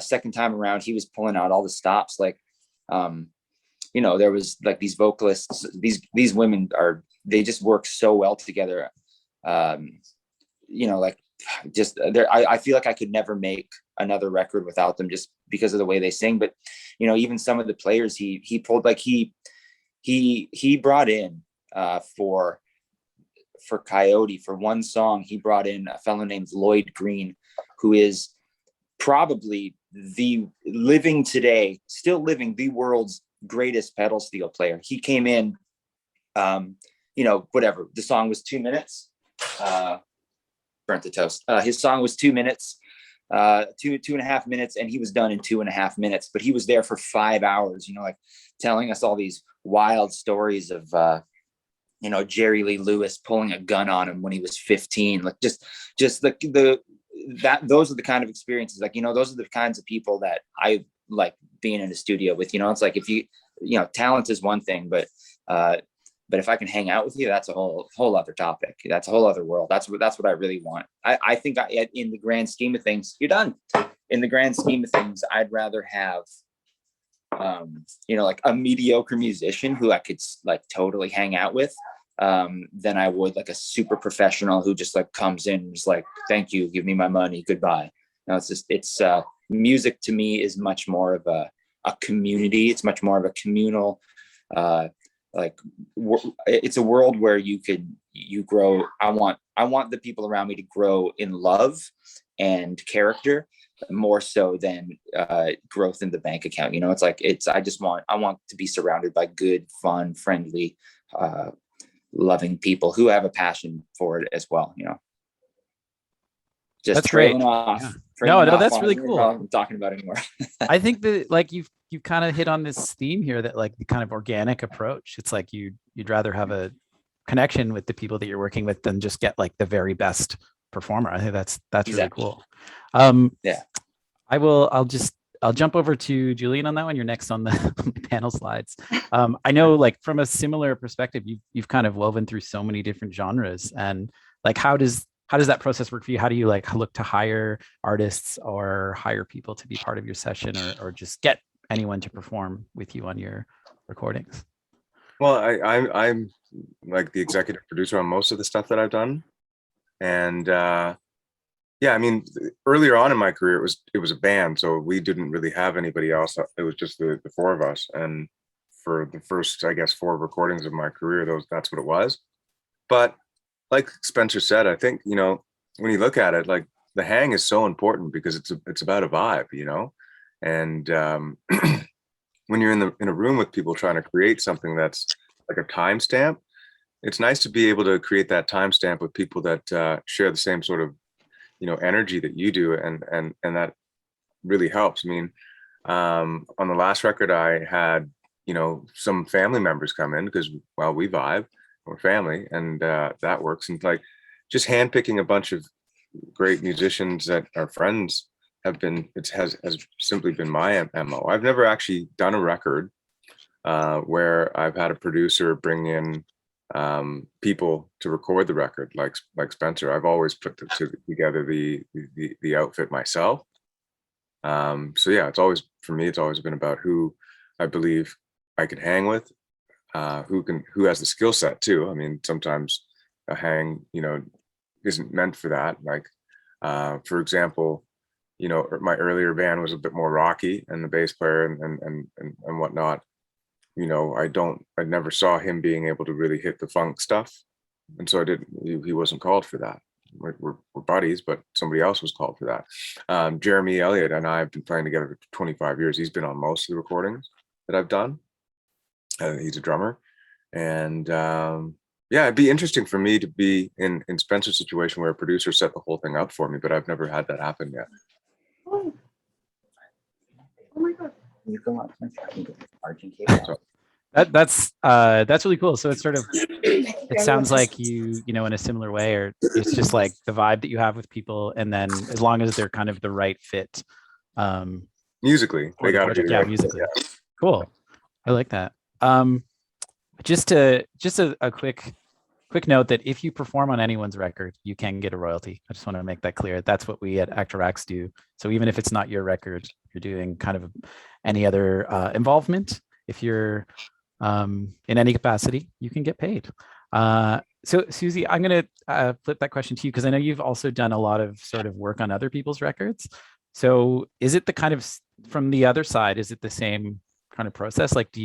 [SPEAKER 3] Second time around, he was pulling out all the stops. Like, there was like these vocalists, these women they just work so well together. Like, just there, I feel like I could never make another record without them, just because of the way they sing. But even some of the players he pulled, like he brought in for for Coyote, for one song, he brought in a fellow named Lloyd Green, who is probably still living, the world's greatest pedal steel player. He came in, whatever, the song was 2 minutes, burnt the toast. His song was 2 minutes, 2.5 minutes, and he was done in 2.5 minutes, but he was there for 5 hours, like telling us all these wild stories of, Jerry Lee Lewis pulling a gun on him when he was 15, like just those are the kind of experiences, those are the kinds of people that I like being in a studio with. It's like, if talent is one thing, but if I can hang out with you, that's a whole other topic. That's a whole other world. That's what I really want. I think in the grand scheme of things, you're done. In the grand scheme of things, I'd rather have, like a mediocre musician who I could like totally hang out with, than I would like a super professional who just like comes in and is like, thank you, give me my money, goodbye. No, it's music to me is much more of a community. It's much more of a communal, it's a world where you grow. I want the people around me to grow in love and character more so than growth in the bank account. It's like, I want to be surrounded by good, fun, friendly, loving people who have a passion for it as well. Just
[SPEAKER 2] That's great.
[SPEAKER 3] Off.
[SPEAKER 2] Yeah.
[SPEAKER 3] No,
[SPEAKER 2] that's really cool.
[SPEAKER 3] I'm talking about anymore.
[SPEAKER 2] I think that like you've kind of hit on this theme here, that like the kind of organic approach. It's like you'd rather have a connection with the people that you're working with than just get like the very best performer. I think that's exactly. Really cool.
[SPEAKER 3] Yeah.
[SPEAKER 2] I'll jump over to Julian on that one. You're next on the panel slides. I know, like from a similar perspective, you've kind of woven through so many different genres, and like how does that process work for you? How do you like look to hire artists or hire people to be part of your session, or just get anyone to perform with you on your recordings?
[SPEAKER 1] Well, I'm like the executive producer on most of the stuff that I've done, and yeah, I mean, earlier on in my career, it was a band, so we didn't really have anybody else. It was just the four of us, and for the first, I guess, 4 recordings of my career, that's what it was. But like Spencer said, I think when you look at it, like the hang is so important because it's about a vibe, and when you're in a room with people trying to create something that's like a timestamp, it's nice to be able to create that timestamp with people that share the same sort of energy that you do, and that really helps. I mean, on the last record, I had some family members come in because, well, we vibe, we're family, and that works. And like just handpicking a bunch of great musicians that are friends has simply been my MO. I've never actually done a record where I've had a producer bring in people to record the record like Spencer. I've always put together the outfit myself. So yeah, for me it's always been about who I believe I can hang with, who has the skill set too. I mean, sometimes a hang isn't meant for that. Like for example, my earlier band was a bit more rocky, and the bass player and whatnot, I never saw him being able to really hit the funk stuff. And so he wasn't called for that. We're buddies, but somebody else was called for that. Jeremy Elliott and I have been playing together for 25 years. He's been on most of the recordings that I've done. He's a drummer. And yeah, it'd be interesting for me to be in Spencer's situation where a producer set the whole thing up for me, but I've never had that happen yet.
[SPEAKER 5] Oh my God.
[SPEAKER 3] You go up. Argent cable.
[SPEAKER 2] That's really cool. So it's sort of, it sounds like you in a similar way, or it's just like the vibe that you have with people, and then as long as they're kind of the right fit,
[SPEAKER 1] musically, they got to be
[SPEAKER 2] yeah,
[SPEAKER 1] right.
[SPEAKER 2] musically.
[SPEAKER 1] Yeah.
[SPEAKER 2] Cool. I like that. Just a quick note that if you perform on anyone's record, you can get a royalty. I just want to make that clear. That's what we at ACTRA do. So even if it's not your record, you're doing kind of any other involvement, if you're in any capacity, you can get paid. So Suzie, I'm going to flip that question to you, because I know you've also done a lot of sort of work on other people's records. So is it the kind of, from the other side, is it the same kind of process? Like,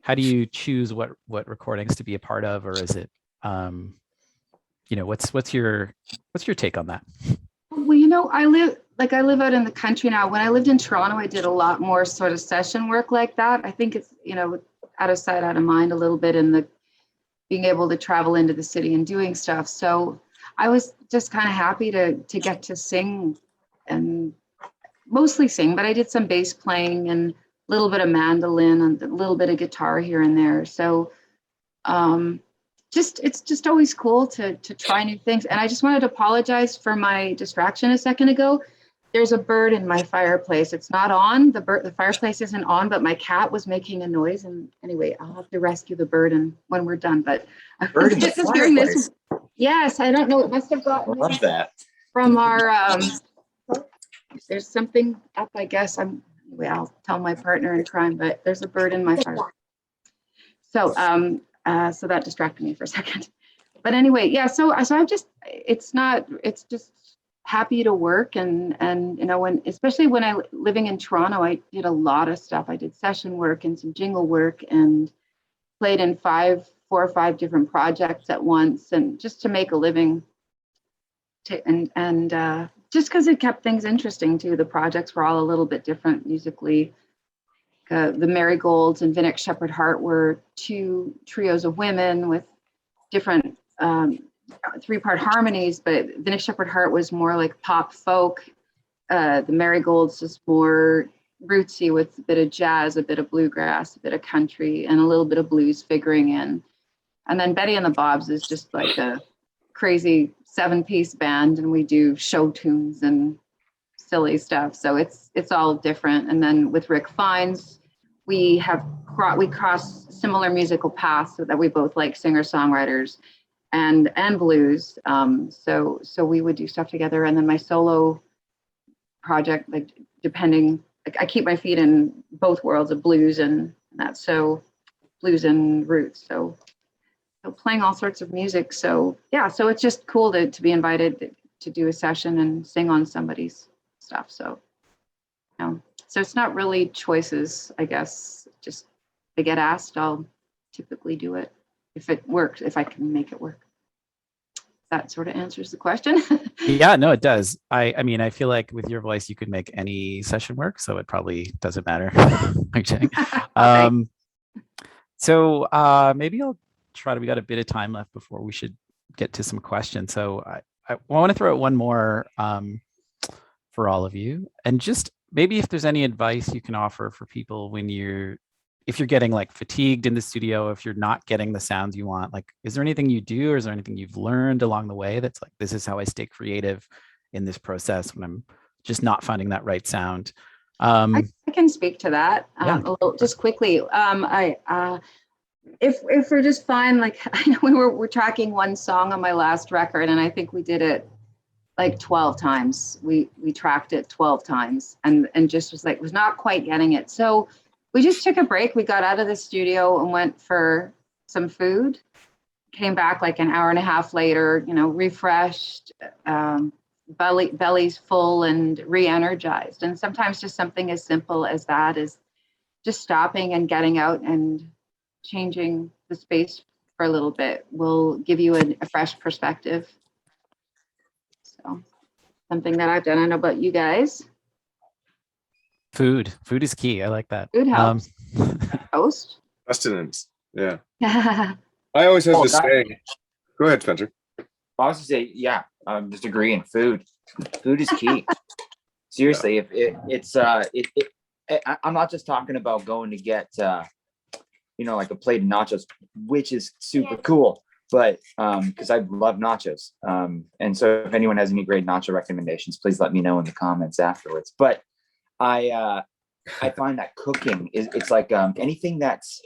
[SPEAKER 2] how do you choose what recordings to be a part of, or is it what's your take on that?
[SPEAKER 5] Well, I live out in the country now. When I lived in Toronto, I did a lot more sort of session work like that. I think it's, out of sight, out of mind a little bit in the being able to travel into the city and doing stuff. So I was just kind of happy to get to sing, and mostly sing, but I did some bass playing and a little bit of mandolin and a little bit of guitar here and there. So it's just always cool to try new things. And I just wanted to apologize for my distraction a second ago. There's a bird in my fireplace. It's not on. The fireplace isn't on, but my cat was making a noise. And anyway, I'll have to rescue the bird when we're done. But
[SPEAKER 3] Bird in the
[SPEAKER 5] just hearing this.
[SPEAKER 3] fireplace.
[SPEAKER 5] Yes, I don't know. It must have gotten
[SPEAKER 3] I love that.
[SPEAKER 5] from our. There's something up, I guess. I'll tell my partner in crime, but there's a bird in my fireplace. So so that distracted me for a second. But anyway, yeah. So I'm just. It's just happy to work and especially when I living in Toronto, I did a lot of stuff. I did session work and some jingle work and played in 4 or 5 different projects at once, and just to make a living. Just because it kept things interesting too. The projects were all a little bit different musically. The Marigolds and Vinnick Shepherd Heart were 2 trios of women with different 3-part harmonies, but Vinnick Shepherd Heart was more like pop folk. The Marigolds is more rootsy with a bit of jazz, a bit of bluegrass, a bit of country, and a little bit of blues figuring in. And then Betty and the Bobs is just like a crazy 7-piece band, and we do show tunes and silly stuff. So it's all different. And then with Rick Fiennes, we cross similar musical paths, so that we both like singer-songwriters and blues. So we would do stuff together. And then my solo project, I keep my feet in both worlds of blues and that. So blues and roots. So playing all sorts of music. So yeah, so it's just cool to be invited to do a session and sing on somebody's stuff. So, so it's not really choices, I guess. Just if I get asked, I'll typically do it if it works, if I can make it work. That sort of answers the question.
[SPEAKER 2] Yeah, no, it does. I mean, I feel like with your voice, you could make any session work, so it probably doesn't matter. So maybe I'll try we got a bit of time left before we should get to some questions. So I want to throw out one more for all of you, and just maybe if there's any advice you can offer for people if you're getting like fatigued in the studio, if you're not getting the sounds you want, like, is there anything you do, or is there anything you've learned along the way that's like, this is how I stay creative in this process when I'm just not finding that right sound?
[SPEAKER 5] I can speak to that
[SPEAKER 2] Yeah.
[SPEAKER 5] a little, just quickly. If we're just fine, like I know we're tracking one song on my last record, and I think we did it like 12 times. We tracked it 12 times and just was not quite getting it. So we just took a break. We got out of the studio and went for some food, came back like an hour and a half later, refreshed, belly's full and re-energized. And sometimes just something as simple as that is just stopping and getting out and changing the space for a little bit will give you a fresh perspective. So something that I've done. I don't know about you guys.
[SPEAKER 2] Food is key. I like that.
[SPEAKER 5] Food helps. Toast.
[SPEAKER 1] Sustenance. Yeah.
[SPEAKER 5] I
[SPEAKER 1] I always have to say, go ahead, Spencer.
[SPEAKER 3] I was to say, yeah, I'm just agreeing. Food is key. Seriously, if I'm not just talking about going to get like a plate of nachos, which is super cool, but because I love nachos. And so if anyone has any great nacho recommendations, please let me know in the comments afterwards. But I find that cooking it's like anything that's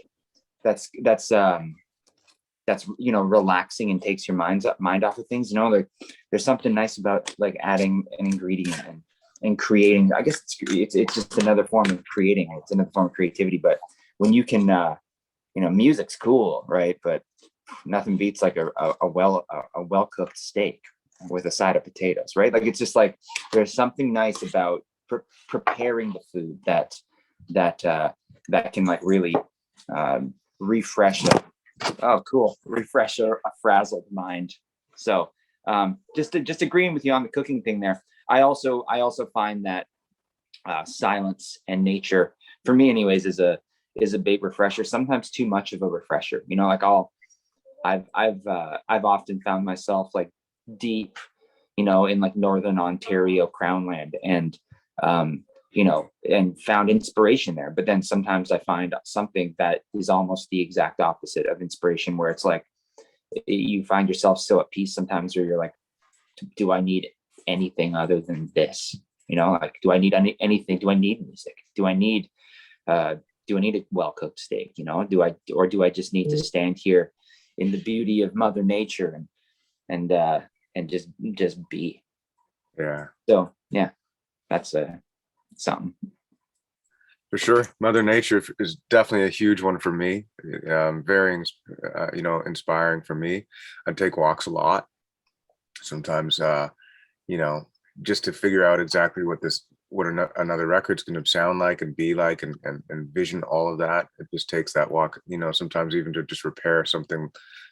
[SPEAKER 3] relaxing and takes your mind off of things. There's something nice about like adding an ingredient and creating. I guess it's just another form of creating. It's another form of creativity. But when you can, music's cool, right? But nothing beats like a well cooked steak with a side of potatoes, right? Like it's just like there's something nice about preparing the food that can like really refresh a frazzled mind. So Just agreeing with you on the cooking thing there. I also find that silence and nature, for me anyways, is a big refresher, sometimes too much of a refresher. You know, like I've often found myself like deep, you know, in like Northern Ontario Crownland, and you know, and found inspiration there. But then sometimes I find something that is almost the exact opposite of inspiration, where it's like you find yourself so at peace sometimes, where you're like, do I need anything other than this? You know, like, do I need anything? Do I need music? Do I need a well-cooked steak? You know, do I just need to stand here in the beauty of Mother Nature and just be?
[SPEAKER 1] Yeah.
[SPEAKER 3] So yeah, that's something.
[SPEAKER 1] For sure. Mother Nature is definitely a huge one for me. Very, you know, inspiring for me. I take walks a lot. Sometimes, you know, just to figure out exactly what another record's going to sound like and be like, and envision all of that. It just takes that walk, you know, sometimes even to just repair something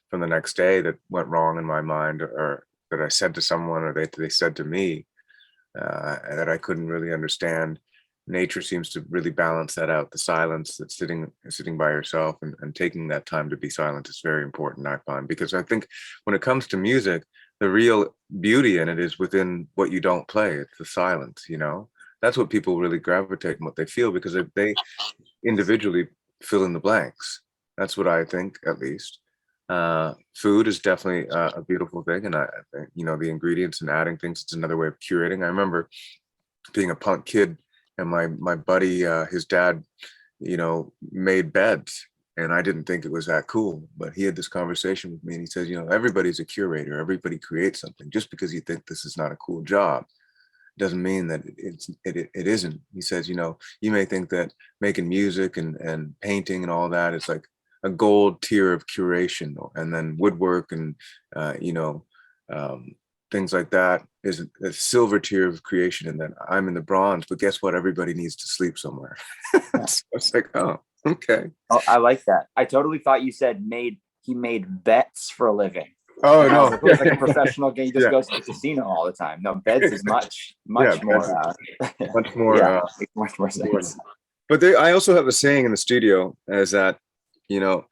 [SPEAKER 1] from the next day that went wrong in my mind, or that I said to someone, or they said to me, and that I couldn't really understand. Nature seems to really balance that out. The silence, that's sitting by yourself and taking that time to be silent is very important, I find, because I think when it comes to music, the real beauty in it is within what you don't play. It's the silence, you know. That's what people really gravitate and what they feel, because they individually fill in the blanks. That's what I think, at least. Food is definitely a beautiful thing, and I think, you know, the ingredients and adding things, it's another way of curating. I remember being a punk kid, and my buddy, his dad, you know, made beds, and I didn't think it was that cool, but he had this conversation with me, and he says, you know, everybody's a curator. Everybody creates something. Just because you think this is not a cool job doesn't mean that it isn't. He says, you know, you may think that making music and painting and all that is like a gold tier of curation, and then woodwork and you know, things like that is a silver tier of creation, and then I'm in the bronze. But guess what? Everybody needs to sleep somewhere. So it's like, oh, okay.
[SPEAKER 3] Oh, I like that. I totally thought you said he made bets for a living.
[SPEAKER 1] Oh no,
[SPEAKER 3] it was like a professional game. He just goes to the casino all the time. No, bets is much more
[SPEAKER 1] much more
[SPEAKER 3] much more sense.
[SPEAKER 1] But I also have a saying in the studio, is that, you know,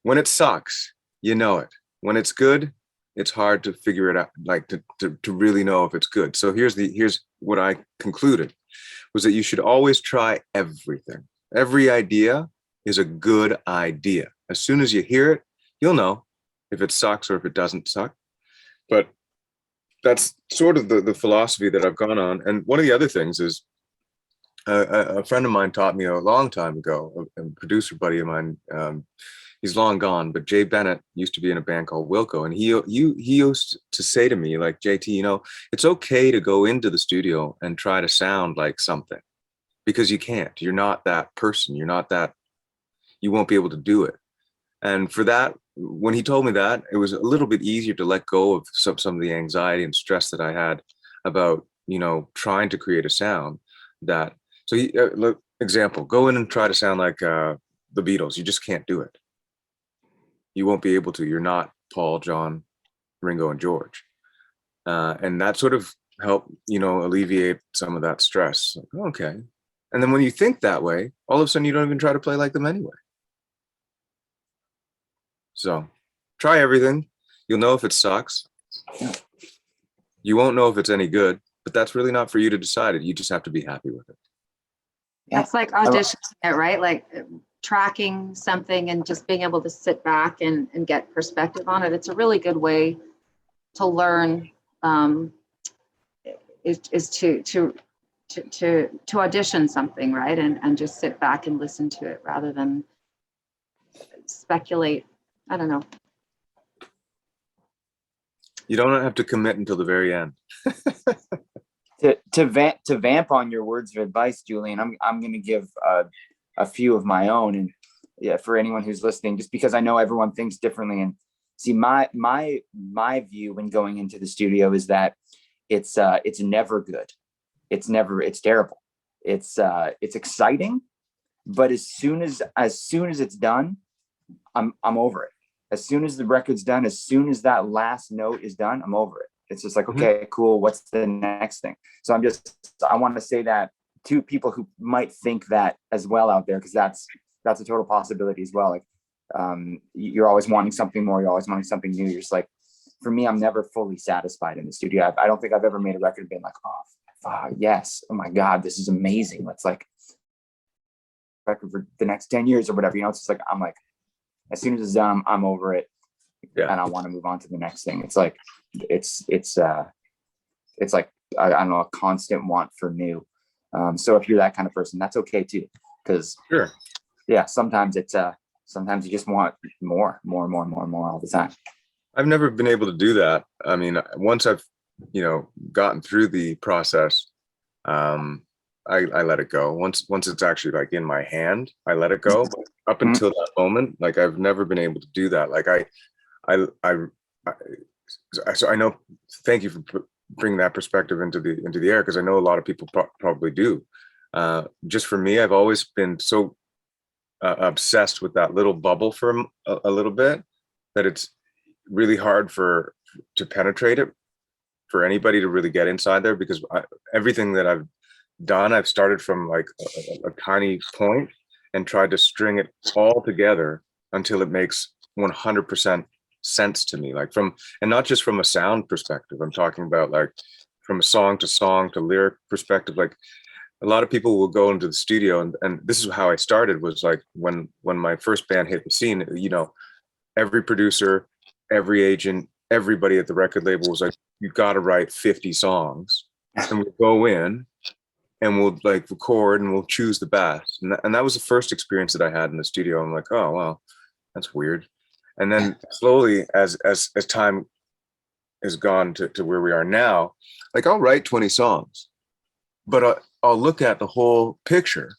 [SPEAKER 1] when it sucks, you know it. When it's good, it's hard to figure it out, like to really know if it's good. So here's what I concluded, was that you should always try everything. Every idea is a good idea. As soon as you hear it, you'll know if it sucks or if it doesn't suck. But that's sort of the philosophy that I've gone on. And one of the other things is, a friend of mine taught me a long time ago, a producer buddy of mine, he's long gone, but Jay Bennett used to be in a band called Wilco, and he used to say to me, like, JT, you know, it's okay to go into the studio and try to sound like something, because you can't. You're not that person. You're not that. You won't be able to do it. And for that, when he told me that, it was a little bit easier to let go of some of the anxiety and stress that I had about, you know, trying to create a sound that. So, example, go in and try to sound like the Beatles. You just can't do it. You won't be able to. You're not Paul, John, Ringo, and George. And that sort of helped, you know, alleviate some of that stress. Like, okay. And then when you think that way, all of a sudden you don't even try to play like them anyway. So try everything. You'll know if it sucks. You won't know if it's any good, but that's really not for you to decide it. You just have to be happy with it.
[SPEAKER 5] That's like auditioning it, right? Like tracking something and just being able to sit back and get perspective on it. It's a really good way to learn, is to audition something, right? And just sit back and listen to it rather than speculate. I don't know.
[SPEAKER 1] You don't have to commit until the very end.
[SPEAKER 3] To vamp on your words of advice, Julian, I'm going to give a few of my own, and yeah, for anyone who's listening, just because I know everyone thinks differently. And see, my view when going into the studio is that it's never good. It's terrible. It's exciting, but as soon as it's done, I'm over it. As soon as the record's done, as soon as that last note is done, I'm over it. It's just like, okay, cool. What's the next thing? So I want to say that to people who might think that as well out there, because that's a total possibility as well. Like, you're always wanting something more. You're always wanting something new. You're just like, for me, I'm never fully satisfied in the studio. I don't think I've ever made a record and been like, oh, yes, oh my God, this is amazing. Let's like record for the next 10 years or whatever. You know, it's just like, I'm like, as soon as it's done, I'm over it.
[SPEAKER 1] Yeah.
[SPEAKER 3] And I want to move on to the next thing. It's like, it's like, I don't know, a constant want for new. So if you're that kind of person, that's okay too. Cause
[SPEAKER 1] Sure.
[SPEAKER 3] Yeah, sometimes sometimes you just want more all the time.
[SPEAKER 1] I've never been able to do that. I mean, once I've, gotten through the process, I let it go. Once it's actually like in my hand, I let it go. But up until that moment, like I've never been able to do that. Like so I know. Thank you for bringing that perspective into the air, because I know a lot of people probably do. Just for me, I've always been so obsessed with that little bubble for a little bit that it's really hard to penetrate it for anybody to really get inside there, because everything that I've done, I've started from like a tiny point and tried to string it all together until it makes 100% sense to me, like and not just from a sound perspective. I'm talking about like from a song to lyric perspective. Like a lot of people will go into the studio, and this is how I started, was like when my first band hit the scene, every producer, every agent, everybody at the record label was like, you got to write 50 songs, and we'll go in and we'll like record and we'll choose the best. And that was the first experience that I had in the studio. I'm like, oh, well, that's weird. And then slowly, as time has gone to where we are now, like I'll write 20 songs, but I'll look at the whole picture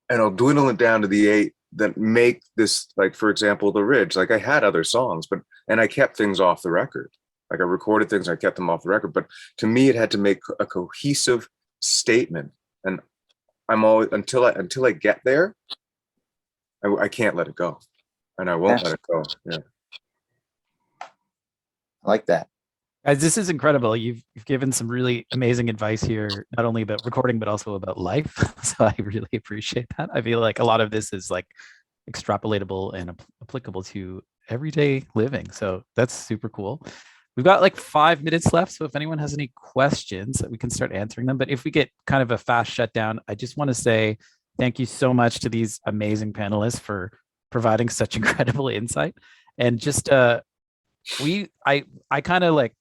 [SPEAKER 1] and I'll dwindle it down to the 8 that make this, like, for example, The Ridge. Like I had other songs, and I kept things off the record. Like I recorded things, I kept them off the record. But to me, it had to make a cohesive statement. And I'm always, until I get there, I can't let it go. And I won't let it go. Yeah.
[SPEAKER 3] I like that.
[SPEAKER 2] Guys, this is incredible. You've given some really amazing advice here, not only about recording, but also about life. So I really appreciate that. I feel like a lot of this is like extrapolatable and applicable to everyday living. So that's super cool. We've got like 5 minutes left. So if anyone has any questions, we can start answering them. But if we get kind of a fast shutdown, I just want to say thank you so much to these amazing panelists for providing such incredible insight. And just I kind of like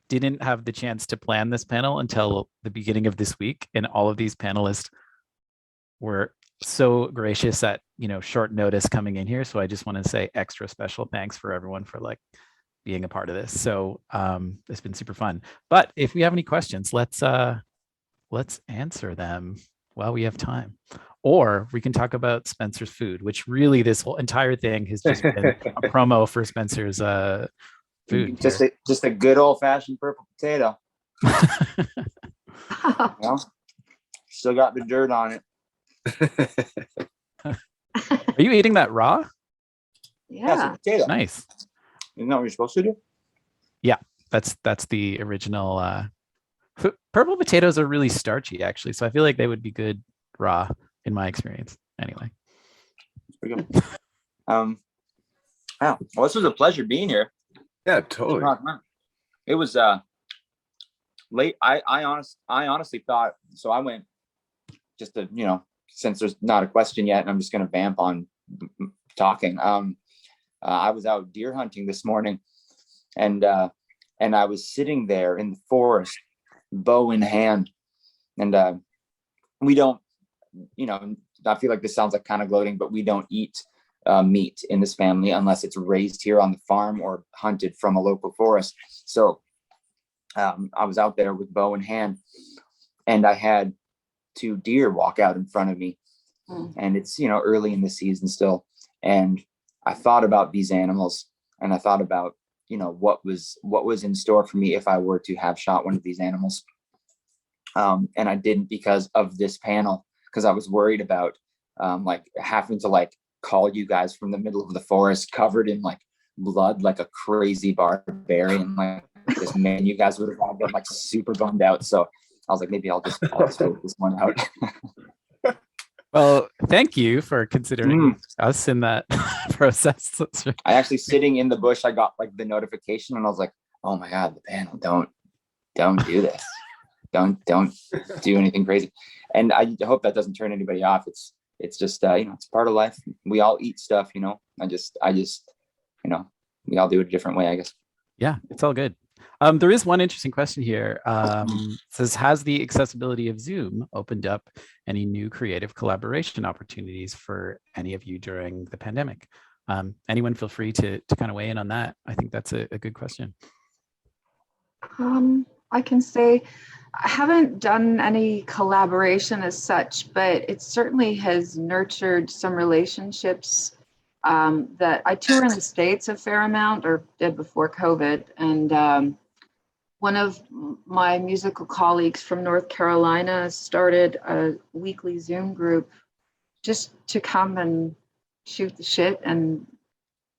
[SPEAKER 2] didn't have the chance to plan this panel until the beginning of this week, and all of these panelists were so gracious at short notice coming in here. So I just want to say extra special thanks for everyone for like being a part of this. So it's been super fun. But if we have any questions, let's answer them while we have time. Or we can talk about Spencer's food, which really this whole entire thing has just been a promo for Spencer's food.
[SPEAKER 3] Just a good old fashioned purple potato. Still got the dirt on it.
[SPEAKER 2] Are you eating that raw?
[SPEAKER 3] Yeah, it's a potato.
[SPEAKER 2] Nice.
[SPEAKER 3] Isn't that what you're supposed to do?
[SPEAKER 2] Yeah, that's the original. Purple potatoes are really starchy, actually, so I feel like they would be good raw in my experience. Anyway.
[SPEAKER 3] Pretty good. Wow. Well, this was a pleasure being here.
[SPEAKER 1] Yeah, totally.
[SPEAKER 3] It was late. I honestly thought, so I went just to, since there's not a question yet, and I'm just going to vamp on talking. I was out deer hunting this morning, and I was sitting there in the forest, bow in hand, and we don't, I feel like this sounds like kind of gloating, but we don't eat meat in this family unless it's raised here on the farm or hunted from a local forest. So I was out there with bow in hand, and I had 2 deer walk out in front of me. And it's early in the season still, and I thought about these animals, and I thought about what was in store for me if I were to have shot one of these animals, and I didn't because of this panel, because I was worried about like having to like call you guys from the middle of the forest covered in like blood like a crazy barbarian, like Because man, you guys would have all been like super bummed out. So I was like, maybe I'll just wait this one out.
[SPEAKER 2] Well, thank you for considering us in that process.
[SPEAKER 3] I actually sitting in the bush, I got like the notification and I was like, oh my God, the panel, don't do this. Don't do anything crazy. And I hope that doesn't turn anybody off. It's just, it's part of life. We all eat stuff, I just, we all do it a different way, I guess.
[SPEAKER 2] Yeah, it's all good. There is one interesting question here. It says, has the accessibility of Zoom opened up any new creative collaboration opportunities for any of you during the pandemic? Anyone feel free to kind of weigh in on that. I think that's a good question.
[SPEAKER 5] I can say I haven't done any collaboration as such, but it certainly has nurtured some relationships that I tour in the States a fair amount, or did before COVID. And one of my musical colleagues from North Carolina started a weekly Zoom group just to come and shoot the shit and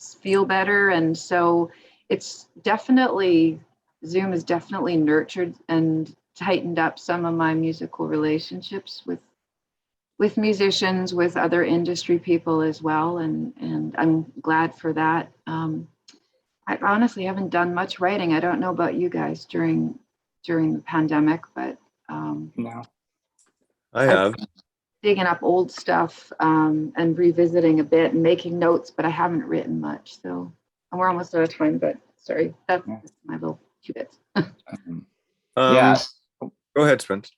[SPEAKER 5] feel better. And so it's definitely, Zoom has definitely nurtured and tightened up some of my musical relationships with musicians, with other industry people as well. And I'm glad for that. I honestly haven't done much writing. I don't know about you guys during the pandemic, but
[SPEAKER 3] No,
[SPEAKER 1] I have.
[SPEAKER 5] digging up old stuff and revisiting a bit and making notes, but I haven't written much. So and we're almost out of time, but sorry, that's my little 2 bits.
[SPEAKER 3] yeah.
[SPEAKER 1] Go ahead, Spence.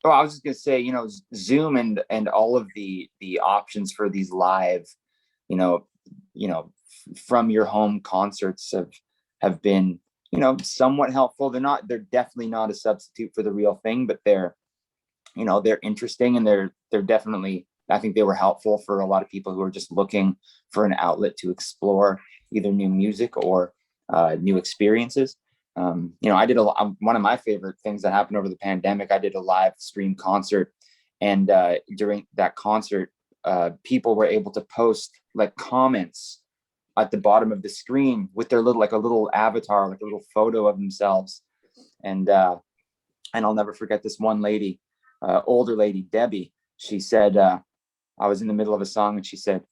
[SPEAKER 3] Oh, I was just gonna say, Zoom and all of the options for these live, from your home concerts have been, somewhat helpful. They're definitely not a substitute for the real thing, but they're interesting, and they're definitely, I think they were helpful for a lot of people who are just looking for an outlet to explore either new music or new experiences. I did one of my favorite things that happened over the pandemic. I did a live stream concert, and during that concert, people were able to post like comments at the bottom of the screen with their little avatar, like a little photo of themselves. And I'll never forget this one lady, older lady, Debbie. She said, I was in the middle of a song and she said,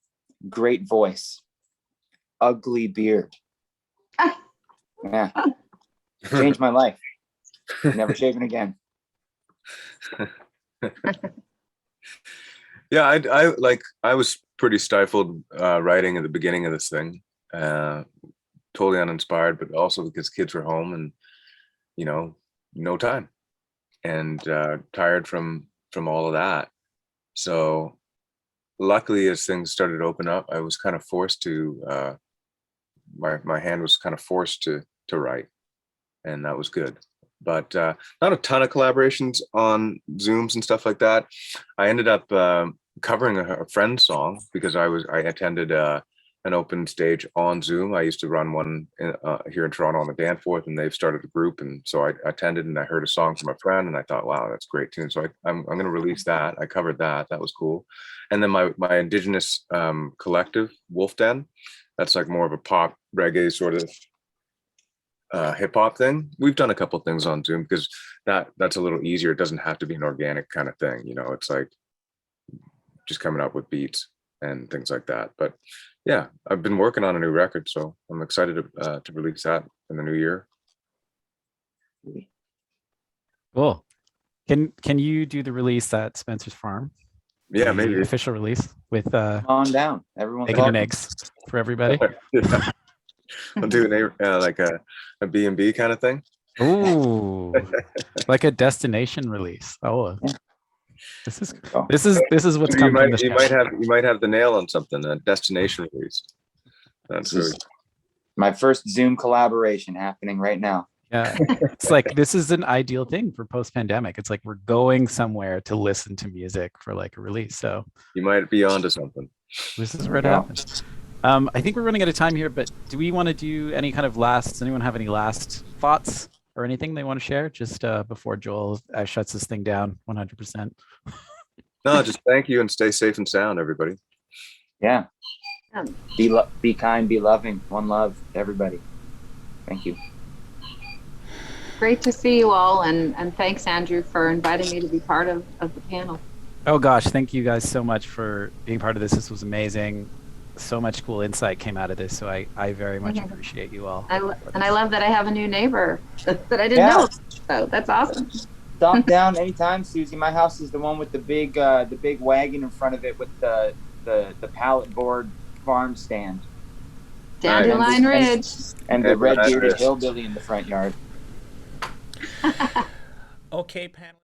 [SPEAKER 3] "Great voice, ugly beard." Yeah. Changed my life. Never shaving again.
[SPEAKER 1] Yeah, I was pretty stifled writing at the beginning of this thing, totally uninspired, but also because kids were home and no time, and tired from all of that. So luckily, as things started to open up, I was kind of forced to my hand was kind of forced to write, and that was good. But not a ton of collaborations on Zooms and stuff like that. I ended up covering a friend's song because I attended an open stage on Zoom. I used to run one here in Toronto on the Danforth, and they've started a group, and so I attended and I heard a song from a friend, and I thought, wow, that's a great tune. So I'm going to release that. I covered that. That was cool. And then my indigenous collective, Wolf Den, that's like more of a pop reggae sort of hip hop thing. We've done a couple things on Zoom because that's a little easier. It doesn't have to be an organic kind of thing. It's like just coming up with beats and things like that. But yeah, I've been working on a new record, so I'm excited to release that in the new year.
[SPEAKER 2] Cool. Can you do the release at Spencer's Farm?
[SPEAKER 1] Yeah,
[SPEAKER 2] The
[SPEAKER 1] maybe
[SPEAKER 2] official release with
[SPEAKER 3] Come on down, everyone.
[SPEAKER 2] bacon and eggs for everybody.
[SPEAKER 1] Yeah. I'll do like a B&B kind of thing.
[SPEAKER 2] Ooh, like a destination release. Oh,
[SPEAKER 3] Yeah.
[SPEAKER 2] this is what's
[SPEAKER 1] You
[SPEAKER 2] coming from
[SPEAKER 1] might,
[SPEAKER 2] this.
[SPEAKER 1] you might have the nail on something. A destination release. That's
[SPEAKER 3] This is
[SPEAKER 1] really
[SPEAKER 3] my first Zoom collaboration happening right now.
[SPEAKER 2] Yeah, it's like this is an ideal thing for post-pandemic. It's like we're going somewhere to listen to music for like a release. So
[SPEAKER 1] you might be onto something.
[SPEAKER 2] this is where it happens. I think we're running out of time here, but do we want to do any kind of last? Does anyone have any last thoughts or anything they want to share just before Joel shuts this thing down 100%?
[SPEAKER 1] No, just thank you and stay safe and sound, everybody.
[SPEAKER 3] Yeah. Be kind, be loving. One love, everybody. Thank you.
[SPEAKER 5] Great to see you all, and thanks, Andrew, for inviting me to be part of the panel.
[SPEAKER 2] Oh gosh, thank you guys so much for being part of this. This was amazing. So much cool insight came out of this. So I very much appreciate you all.
[SPEAKER 5] And I love that I have a new neighbor that I didn't
[SPEAKER 3] Yeah.
[SPEAKER 5] know. So that's awesome.
[SPEAKER 3] Stop down anytime, Susie. My house is the one with the big wagon in front of it with the pallet board farm stand
[SPEAKER 5] Dandelion Ridge.
[SPEAKER 3] and
[SPEAKER 1] Yeah,
[SPEAKER 3] the red bearded
[SPEAKER 1] nice.
[SPEAKER 3] hillbilly in the front yard.
[SPEAKER 4] Okay, panel.